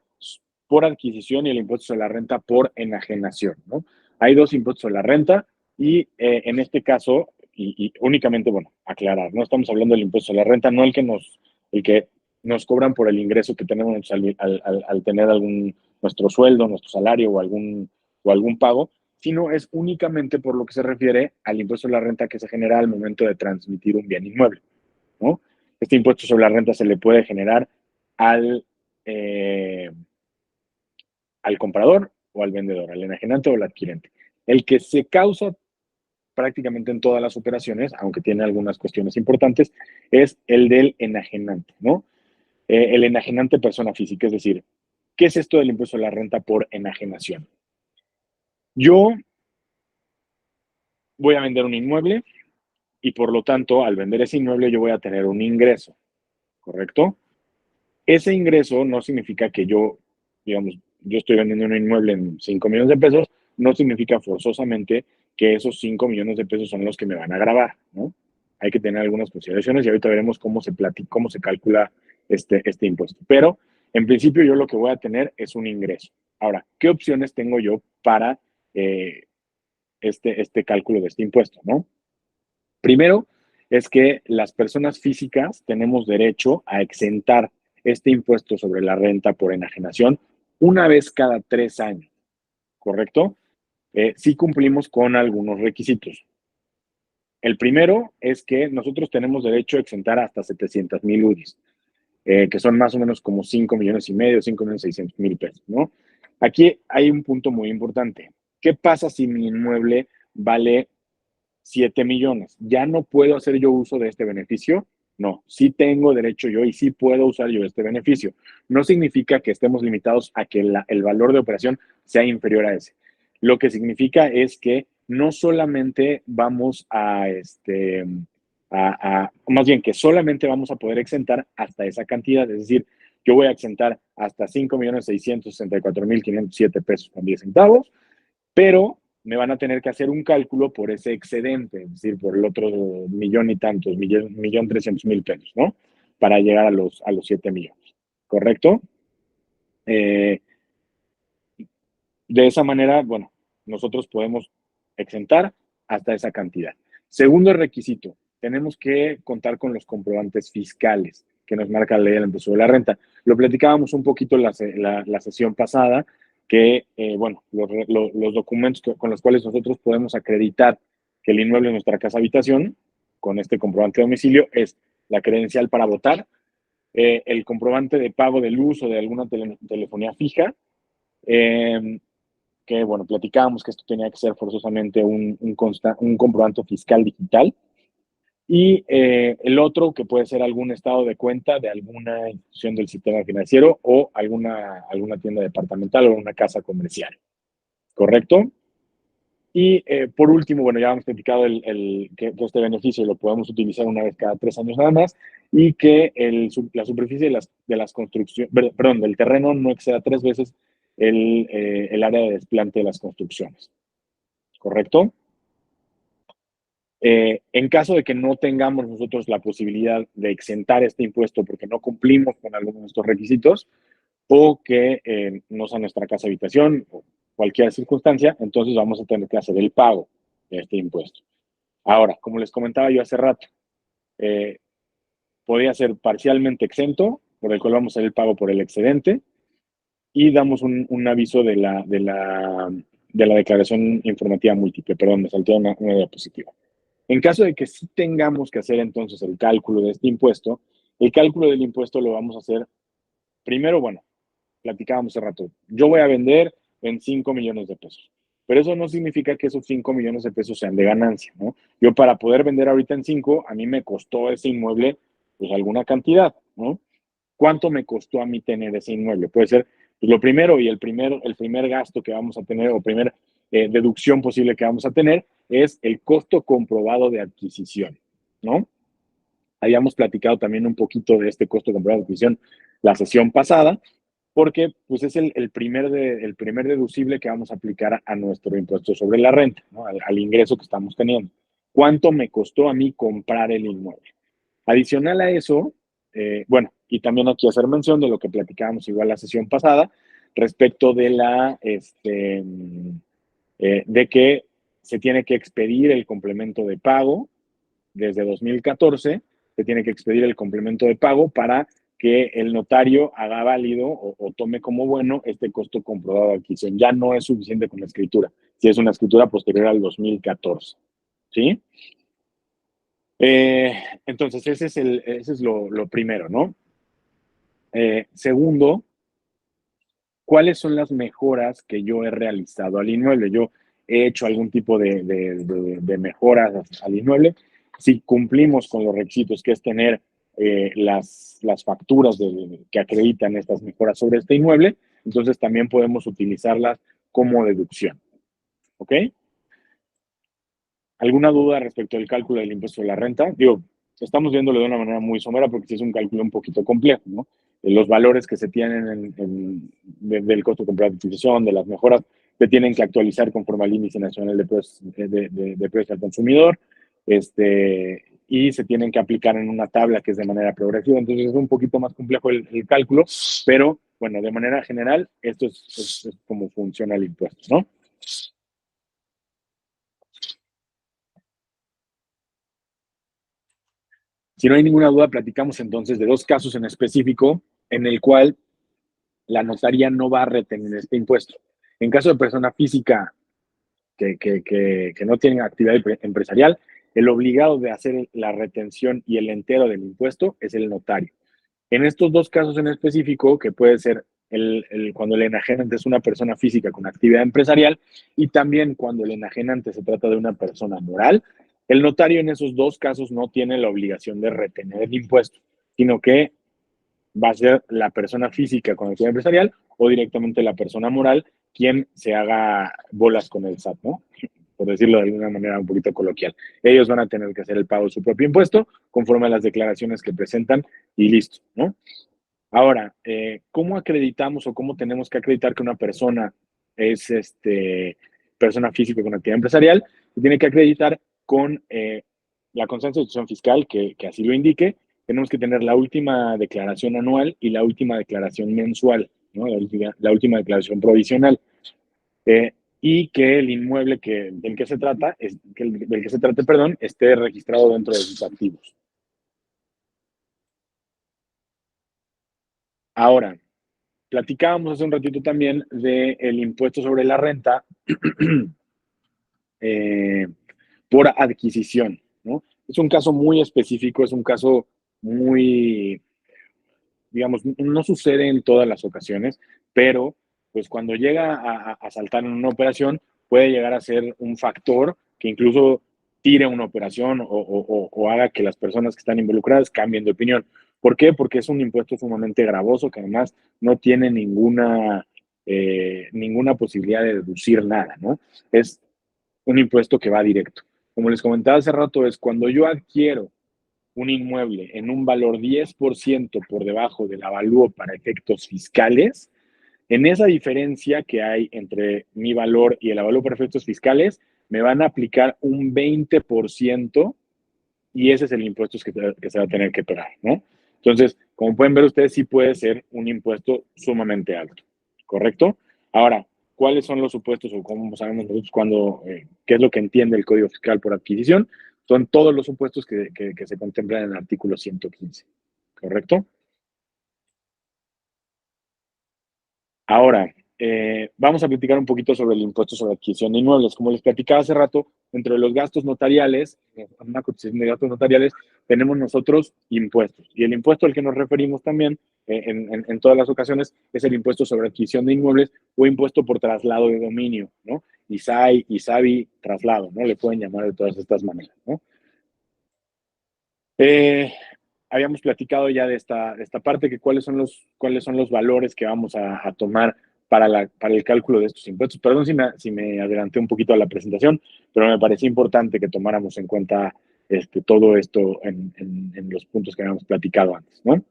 por adquisición y el impuesto sobre la renta por enajenación, ¿no? Hay dos impuestos sobre la renta y en este caso, y únicamente, bueno, aclarar, no estamos hablando del impuesto sobre la renta, no el que nos cobran por el ingreso que tenemos al tener nuestro sueldo, nuestro salario o algún pago, sino es únicamente por lo que se refiere al impuesto sobre la renta que se genera al momento de transmitir un bien inmueble, ¿no? Este impuesto sobre la renta se le puede generar al, eh, al comprador o al vendedor, al enajenante o al adquirente. El que se causa prácticamente en todas las operaciones, aunque tiene algunas cuestiones importantes, es el del enajenante, ¿no? El enajenante persona física, es decir, ¿qué es esto del impuesto sobre la renta por enajenación? Yo voy a vender un inmueble y por lo tanto, al vender ese inmueble yo voy a tener un ingreso, ¿correcto? Ese ingreso no significa que digamos, yo estoy vendiendo un inmueble en 5 millones de pesos, no significa forzosamente que esos 5 millones de pesos son los que me van a gravar, ¿no? Hay que tener algunas consideraciones y ahorita veremos cómo se calcula este impuesto. Pero, en principio, yo lo que voy a tener es un ingreso. Ahora, ¿qué opciones tengo yo para este cálculo de este impuesto, no? Primero, es que las personas físicas tenemos derecho a exentar este impuesto sobre la renta por enajenación una vez cada 3 años, ¿correcto? Sí cumplimos con algunos requisitos. El primero es que nosotros tenemos derecho a exentar hasta 700,000 UDIs, que son más o menos como 5,5 millones, 5,6 millones pesos, ¿no? Aquí hay un punto muy importante. ¿Qué pasa si mi inmueble vale 7 millones? ¿Ya no puedo hacer yo uso de este beneficio? No, sí tengo derecho yo y sí puedo usar yo este beneficio. No significa que estemos limitados a que el valor de operación sea inferior a ese. Lo que significa es que no solamente vamos más bien que solamente vamos a poder exentar hasta esa cantidad, es decir, yo voy a exentar hasta 5.664.507 pesos con 10 centavos, pero me van a tener que hacer un cálculo por ese excedente, es decir, por el otro millón y tantos, millón 300.000 pesos, ¿no? Para llegar a los 7 millones, ¿correcto? Eh, de esa manera, bueno, nosotros podemos exentar hasta esa cantidad. Segundo requisito, tenemos que contar con los comprobantes fiscales que nos marca la ley del impuesto de la renta. Lo platicábamos un poquito la sesión pasada, que, bueno, los documentos con los cuales nosotros podemos acreditar que el inmueble es nuestra casa habitación, con este comprobante de domicilio, es la credencial para votar, el comprobante de pago de luz o de alguna telefonía fija, eh, que, bueno, platicábamos que esto tenía que ser forzosamente un comprobante fiscal digital. Y el otro, que puede ser algún estado de cuenta de alguna institución del sistema financiero o alguna tienda departamental o una casa comercial. ¿Correcto? Y por último, bueno, ya hemos platicado que este beneficio lo podemos utilizar una vez cada 3 años nada más y que la superficie de las construcciones, perdón, del terreno no exceda 3 veces el área de desplante de las construcciones. ¿Correcto? En caso de que no tengamos nosotros la posibilidad de exentar este impuesto porque no cumplimos con algunos de estos requisitos o que no sea nuestra casa habitación o cualquier circunstancia, entonces vamos a tener que hacer el pago de este impuesto. Ahora, como les comentaba yo hace rato, eh, podría ser parcialmente exento, por el cual vamos a hacer el pago por el excedente y damos un aviso de la declaración informativa múltiple. Perdón, me salté una diapositiva. En caso de que sí tengamos que hacer entonces el cálculo de este impuesto, el cálculo del impuesto lo vamos a hacer primero, bueno, platicábamos hace rato, yo voy a vender en 5 millones de pesos, pero eso no significa que esos 5 millones de pesos sean de ganancia, ¿no? Yo para poder vender ahorita en 5, a mí me costó ese inmueble pues alguna cantidad, ¿no? ¿Cuánto me costó a mí tener ese inmueble? Puede ser pues, lo primero y el primer gasto que vamos a tener o primer deducción posible que vamos a tener es el costo comprobado de adquisición, ¿no? Habíamos platicado también un poquito de este costo comprobado de adquisición la sesión pasada, porque pues es el primer deducible que vamos a aplicar a nuestro impuesto sobre la renta, ¿no? al ingreso que estamos teniendo. ¿Cuánto me costó a mí comprar el inmueble? Adicional a eso, bueno, y también aquí hacer mención de lo que platicábamos igual la sesión pasada, respecto de que se tiene que expedir el complemento de pago desde 2014, se tiene que expedir el complemento de pago para que el notario haga válido o tome como bueno este costo comprobado de adquisición. Ya no es suficiente con la escritura, si es una escritura posterior al 2014, ¿sí? Entonces, ese es lo primero, ¿no? Segundo, ¿cuáles son las mejoras que yo he realizado al inmueble? Yo he hecho algún tipo de mejoras al inmueble. Si cumplimos con los requisitos, que es tener las facturas que acreditan estas mejoras sobre este inmueble, entonces también podemos utilizarlas como deducción. ¿Ok? ¿Alguna duda respecto al cálculo del impuesto de la renta? Digo, estamos viéndolo de una manera muy somera porque sí es un cálculo un poquito complejo, ¿no? Los valores que se tienen del costo de compraventa de las mejoras, se tienen que actualizar conforme al índice nacional de precios al consumidor, y se tienen que aplicar en una tabla que es de manera progresiva. Entonces es un poquito más complejo el cálculo, pero bueno, de manera general, esto es como funciona el impuesto, ¿no? Si no hay ninguna duda, platicamos entonces de dos casos en específico en el cual la notaría no va a retener este impuesto. En caso de persona física que no tiene actividad empresarial, el obligado de hacer la retención y el entero del impuesto es el notario. En estos dos casos en específico, que puede ser cuando el enajenante es una persona física con actividad empresarial y también cuando el enajenante se trata de una persona moral, El notario en esos dos casos no tiene la obligación de retener el impuesto, sino que va a ser la persona física con actividad empresarial o directamente la persona moral quien se haga bolas con el SAT, ¿no? Por decirlo de alguna manera un poquito coloquial. Ellos van a tener que hacer el pago de su propio impuesto conforme a las declaraciones que presentan y listo, ¿no? Ahora, ¿cómo acreditamos o cómo tenemos que acreditar que una persona es persona física con actividad empresarial? Se tiene que acreditar con la constancia de situación fiscal que así lo indique. Tenemos que tener la última declaración anual y la última declaración mensual, ¿no? La última declaración provisional. Y que el inmueble del que se trata, del que se trate, perdón, esté registrado dentro de sus activos. Ahora, platicábamos hace un ratito también del impuesto sobre la renta eh, por adquisición, ¿no? Es un caso muy específico, es un caso muy, digamos, no sucede en todas las ocasiones, pero pues cuando llega a saltar en una operación puede llegar a ser un factor que incluso tire una operación o haga que las personas que están involucradas cambien de opinión. ¿Por qué? Porque es un impuesto sumamente gravoso que además no tiene ninguna posibilidad de deducir nada, ¿no? Es un impuesto que va directo. Como les comentaba hace rato, es cuando yo adquiero un inmueble en un valor 10% por debajo del avalúo para efectos fiscales, en esa diferencia que hay entre mi valor y el avalúo para efectos fiscales, me van a aplicar un 20% y ese es el impuesto que se va a tener que pagar, ¿no? Entonces, como pueden ver ustedes, sí puede ser un impuesto sumamente alto, ¿correcto? Ahora, ¿cuáles son los supuestos o cómo sabemos nosotros qué es lo que entiende el Código Fiscal por adquisición? Son todos los supuestos que se contemplan en el artículo 115, ¿correcto? Ahora, vamos a platicar un poquito sobre el impuesto sobre adquisición de inmuebles. Como les platicaba hace rato, entre los gastos notariales, una cotización de gastos notariales, tenemos nosotros impuestos. Y el impuesto al que nos referimos también en todas las ocasiones es el impuesto sobre adquisición de inmuebles o impuesto por traslado de dominio, ¿no? ISAI, ISABI, traslado, ¿no? Le pueden llamar de todas estas maneras, ¿no? Eh, Habíamos platicado ya de esta parte, que cuáles son los valores que vamos a tomar para el cálculo de estos impuestos. Perdón si me adelanté un poquito a la presentación, pero me parecía importante que tomáramos en cuenta todo esto en los puntos que habíamos platicado antes, ¿no?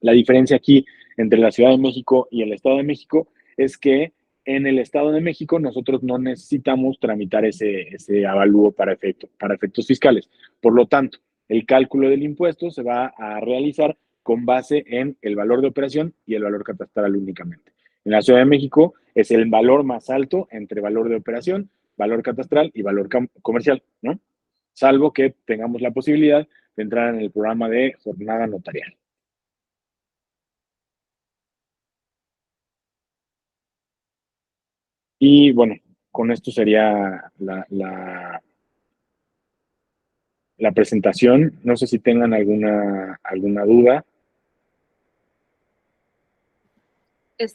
La diferencia aquí entre la Ciudad de México y el Estado de México es que en el Estado de México nosotros no necesitamos tramitar ese avalúo para efectos fiscales. Por lo tanto, el cálculo del impuesto se va a realizar con base en el valor de operación y el valor catastral únicamente. En la Ciudad de México es el valor más alto entre valor de operación, valor catastral y valor comercial, ¿no? Salvo que tengamos la posibilidad de entrar en el programa de jornada notarial. Y bueno, con esto sería la presentación. No sé si tengan alguna duda.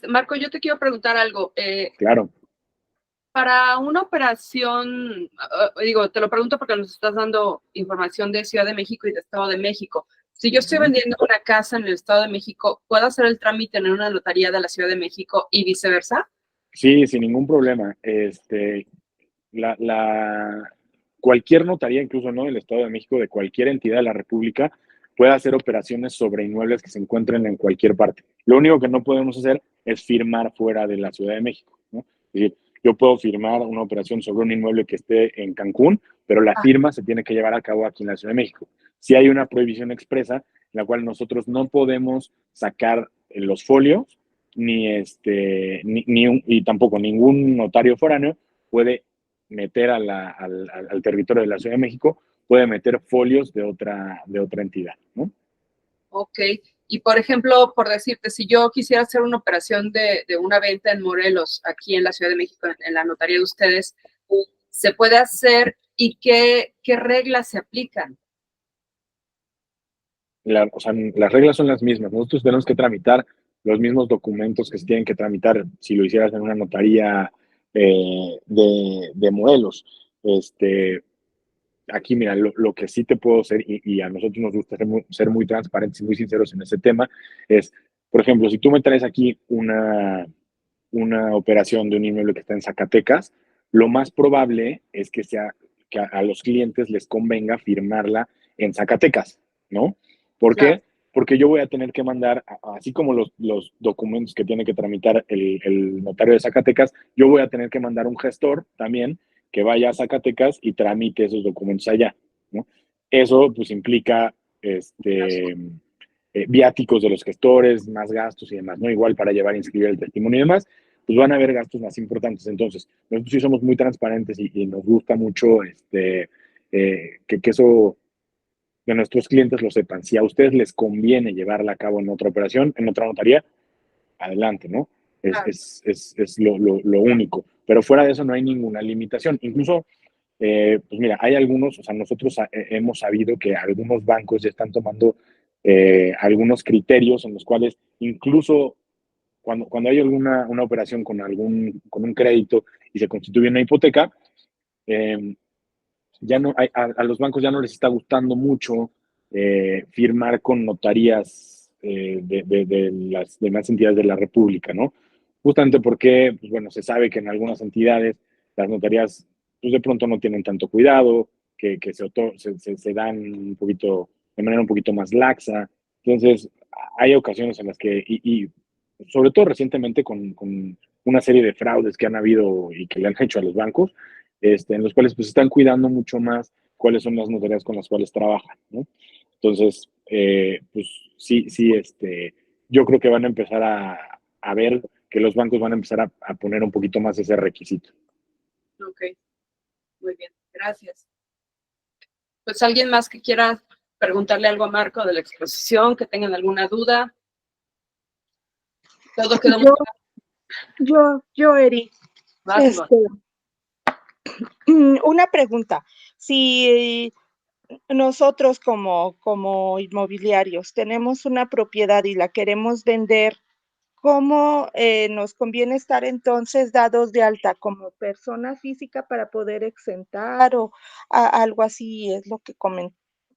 Marco, yo te quiero preguntar algo. Claro. Para una operación, digo, te lo pregunto porque nos estás dando información de Ciudad de México y de Estado de México. Si yo estoy vendiendo una casa en el Estado de México, ¿puedo hacer el trámite en una notaría de la Ciudad de México y viceversa? Sí, sin ningún problema. La, la, Cualquier notaría, incluso no del Estado de México, de cualquier entidad de la República, puede hacer operaciones sobre inmuebles que se encuentren en cualquier parte. Lo único que no podemos hacer es firmar fuera de la Ciudad de México, ¿no? Es decir, yo puedo firmar una operación sobre un inmueble que esté en Cancún, pero la firma se tiene que llevar a cabo aquí en la Ciudad de México. Si hay una prohibición expresa en la cual nosotros no podemos sacar los folios, y tampoco ningún notario foráneo puede meter al territorio de la Ciudad de México, puede meter folios de otra entidad, ¿no? Ok. Y por ejemplo, por decirte, si yo quisiera hacer una operación de una venta en Morelos, aquí en la Ciudad de México, en la notaría de ustedes, ¿se puede hacer y qué reglas se aplican? O sea, las reglas son las mismas. Nosotros tenemos que tramitar los mismos documentos que se tienen que tramitar si lo hicieras en una notaría de Morelos. aquí, mira, lo que sí te puedo hacer, y a nosotros nos gusta ser muy transparentes y muy sinceros en ese tema, es, por ejemplo, si tú me traes aquí una operación de un inmueble que está en Zacatecas, lo más probable es que sea que a los clientes les convenga firmarla en Zacatecas, ¿no? ¿Por Claro, qué? Porque yo voy a tener que mandar, así como los documentos que tiene que tramitar el notario de Zacatecas, yo voy a tener que mandar un gestor también que vaya a Zacatecas y tramite esos documentos allá, ¿no? Eso pues implica viáticos de los gestores, más gastos y demás, ¿no? Igual para llevar a inscribir el testimonio y demás, pues van a haber gastos más importantes. Entonces, nosotros sí somos muy transparentes y nos gusta mucho que eso de nuestros clientes lo sepan. Si a ustedes les conviene llevarla a cabo en otra operación, en otra notaría, adelante, ¿no? claro. Es lo único. Pero fuera de eso no hay ninguna limitación. Incluso, pues mira, hay algunos, o sea, nosotros hemos sabido que algunos bancos ya están tomando algunos criterios en los cuales incluso cuando hay una operación con un crédito y se constituye una hipoteca, eh, ya no a los bancos ya no les está gustando mucho firmar con notarías de las demás entidades de la República, ¿no? Justamente porque, pues bueno, se sabe que en algunas entidades las notarías, pues de pronto no tienen tanto cuidado, que se dan un poquito, de manera un poquito más laxa. Entonces, hay ocasiones en las que, y sobre todo recientemente con una serie de fraudes que han habido y que le han hecho a los bancos, en los cuales pues están cuidando mucho más cuáles son las notarías con las cuales trabajan, ¿no? Entonces, pues sí, sí, yo creo que van a empezar a ver que los bancos van a empezar a poner un poquito más ese requisito. Ok, muy bien, gracias. Pues alguien más que quiera preguntarle algo a Marco de la exposición, que tengan alguna duda. Todo quedó muy Yo, Eri, claro, Simón. este, una pregunta. Si nosotros como inmobiliarios tenemos una propiedad y la queremos vender, ¿cómo nos conviene estar entonces dados de alta como persona física para poder exentar o algo así es lo que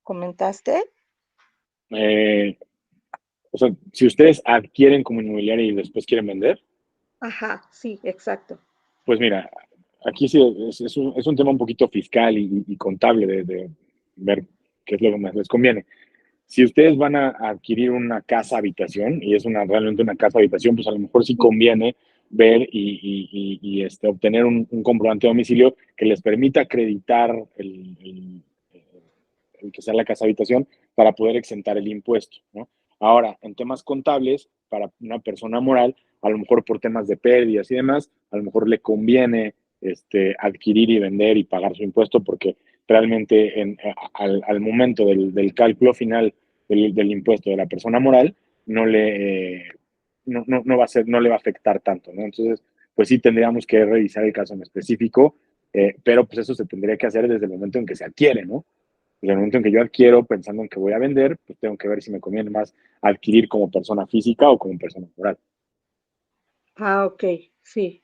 comentaste? Eh, o sea, si ustedes adquieren como inmobiliaria y después quieren vender, Ajá, sí, exacto. pues mira, aquí sí es un tema un poquito fiscal y contable de ver qué es lo que más les conviene. Si ustedes van a adquirir una casa habitación y es realmente una casa habitación, pues a lo mejor sí conviene ver obtener un comprobante de domicilio que les permita acreditar el que sea la casa habitación para poder exentar el impuesto, ¿no? Ahora, en temas contables, para una persona moral, a lo mejor por temas de pérdidas y demás, a lo mejor le conviene adquirir y vender y pagar su impuesto porque realmente al momento del cálculo final del impuesto de la persona moral no va a ser, no le va a afectar tanto, ¿no? Entonces, pues sí tendríamos que revisar el caso en específico, pero pues eso se tendría que hacer desde el momento en que se adquiere, ¿no? Desde el momento en que yo adquiero pensando en que voy a vender, pues tengo que ver si me conviene más adquirir como persona física o como persona moral. Ah, ok, sí.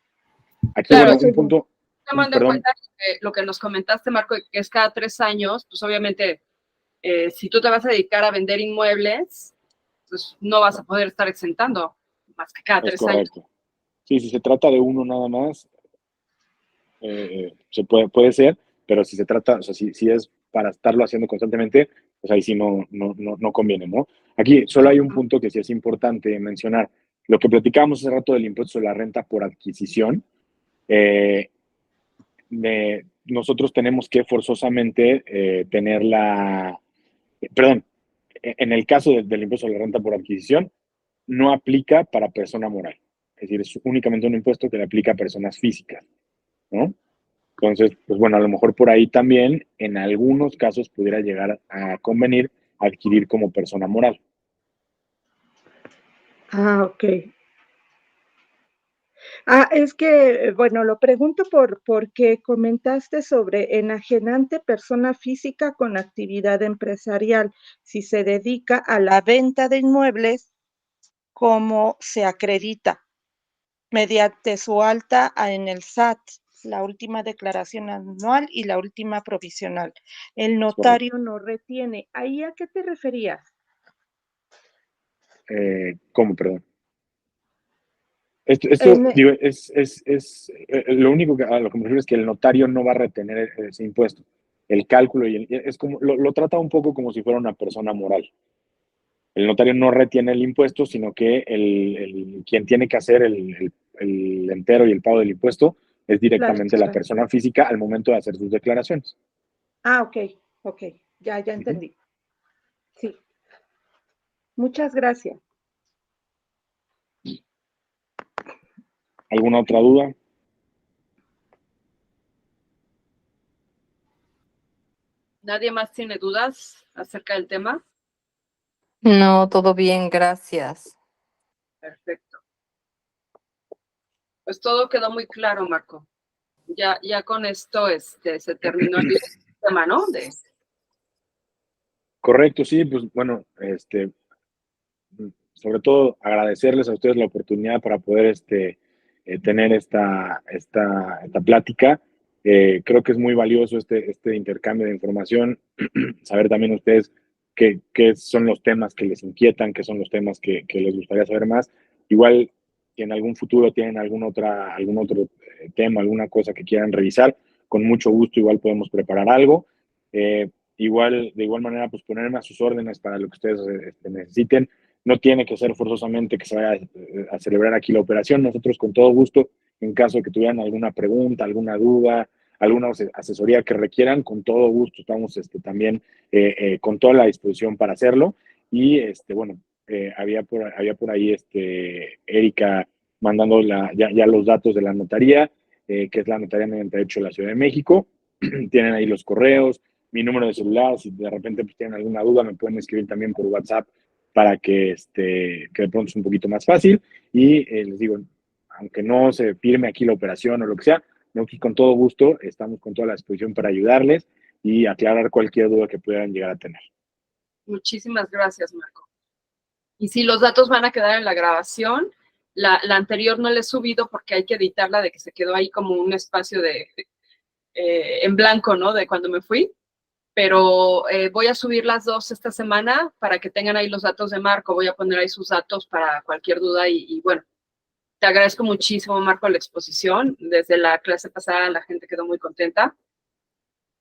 Aquí, Claro, bueno, Entonces, tomando en perdón, cuenta lo que nos comentaste, Marco, que es cada 3 años, pues obviamente, si tú te vas a dedicar a vender inmuebles, pues no vas a poder estar exentando más que cada es 3 años. correcto. Sí, si se trata de uno nada más, se puede ser, pero si se trata, o sea, si es para estarlo haciendo constantemente, pues ahí sí no conviene, ¿no? Aquí solo hay un punto que sí es importante mencionar. Lo que platicábamos hace rato del impuesto sobre la renta por adquisición, eh, nosotros tenemos que forzosamente tener perdón, en el caso del impuesto sobre la renta por adquisición, no aplica para persona moral. Es decir, es únicamente un impuesto que le aplica a personas físicas, ¿no? Entonces, pues bueno, a lo mejor por ahí también, en algunos casos, pudiera llegar a convenir adquirir como persona moral. ok. Es que, bueno, lo pregunto porque comentaste sobre enajenante persona física con actividad empresarial. Si se dedica a la venta de inmuebles, ¿cómo se acredita? Mediante su alta en el SAT. la última declaración anual y la última provisional. El notario no retiene. ¿Ahí a qué te referías? ¿Cómo, perdón? Esto digo, lo único a lo que me refiero es que el notario no va a retener ese impuesto. El cálculo es como, lo trata un poco como si fuera una persona moral. El notario no retiene el impuesto, sino que quien tiene que hacer el entero y el pago del impuesto es directamente la persona física al momento de hacer sus declaraciones. Ah, ok, ya entendí. Sí. Muchas gracias. ¿Alguna otra duda? ¿Nadie más tiene dudas acerca del tema? No, todo bien, gracias. Perfecto. Pues todo quedó muy claro, Marco. Ya con esto se terminó el tema, ¿no? Correcto, sí, pues bueno, sobre todo agradecerles a ustedes la oportunidad para poder tener esta plática. Creo que es muy valioso este intercambio de información, saber también ustedes qué son los temas que les inquietan, qué son los temas que les gustaría saber más. Igual, si en algún futuro tienen algún otro tema, alguna cosa que quieran revisar, con mucho gusto igual podemos preparar algo. De igual manera, pues ponerme a sus órdenes para lo que ustedes necesiten. No tiene que ser forzosamente que se vaya a celebrar aquí la operación. Nosotros con todo gusto, en caso de que tuvieran alguna pregunta, alguna duda, alguna asesoría que requieran, con todo gusto estamos también con toda la disposición para hacerlo. Y bueno, había por ahí Erika mandando ya los datos de la notaría, que es la notaría 98 de la Ciudad de México. Tienen ahí los correos, mi número de celular. Si de repente pues, tienen alguna duda, me pueden escribir también por WhatsApp para que de pronto es un poquito más fácil. Y les digo, aunque no se firme aquí la operación o lo que sea, nosotros con todo gusto estamos con toda la disposición para ayudarles y aclarar cualquier duda que puedan llegar a tener. Muchísimas gracias, Marco. Y si los datos van a quedar en la grabación, la anterior no la he subido porque hay que editarla, de que se quedó ahí como un espacio en blanco, ¿no? De cuando me fui. Pero voy a subir las dos esta semana para que tengan ahí los datos de Marco. Voy a poner ahí sus datos para cualquier duda y bueno, te agradezco muchísimo, Marco, la exposición. Desde la clase pasada la gente quedó muy contenta.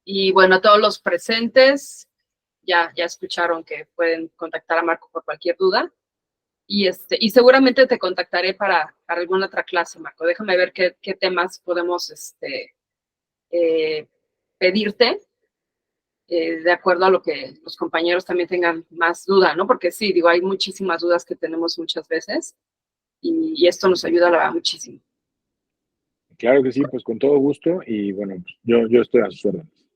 Y bueno, a todos los presentes, ya escucharon que pueden contactar a Marco por cualquier duda. Y seguramente te contactaré para alguna otra clase, Marco. Déjame ver qué temas podemos pedirte, de acuerdo a lo que los compañeros también tengan más duda, ¿no? Porque sí, digo, hay muchísimas dudas que tenemos muchas veces y esto nos ayuda, la verdad, muchísimo. Claro que sí, pues con todo gusto y bueno, pues yo estoy a sus órdenes.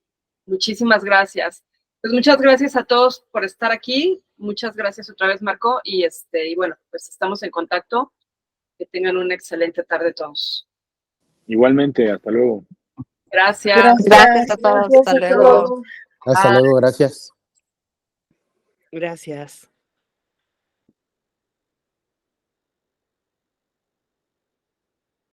Muchísimas gracias. Pues muchas gracias a todos por estar aquí. Muchas gracias otra vez, Marco. Y bueno, pues estamos en contacto. Que tengan una excelente tarde todos. Igualmente, hasta luego. Gracias. Gracias a todos. Hasta luego. Hasta luego, gracias. Gracias.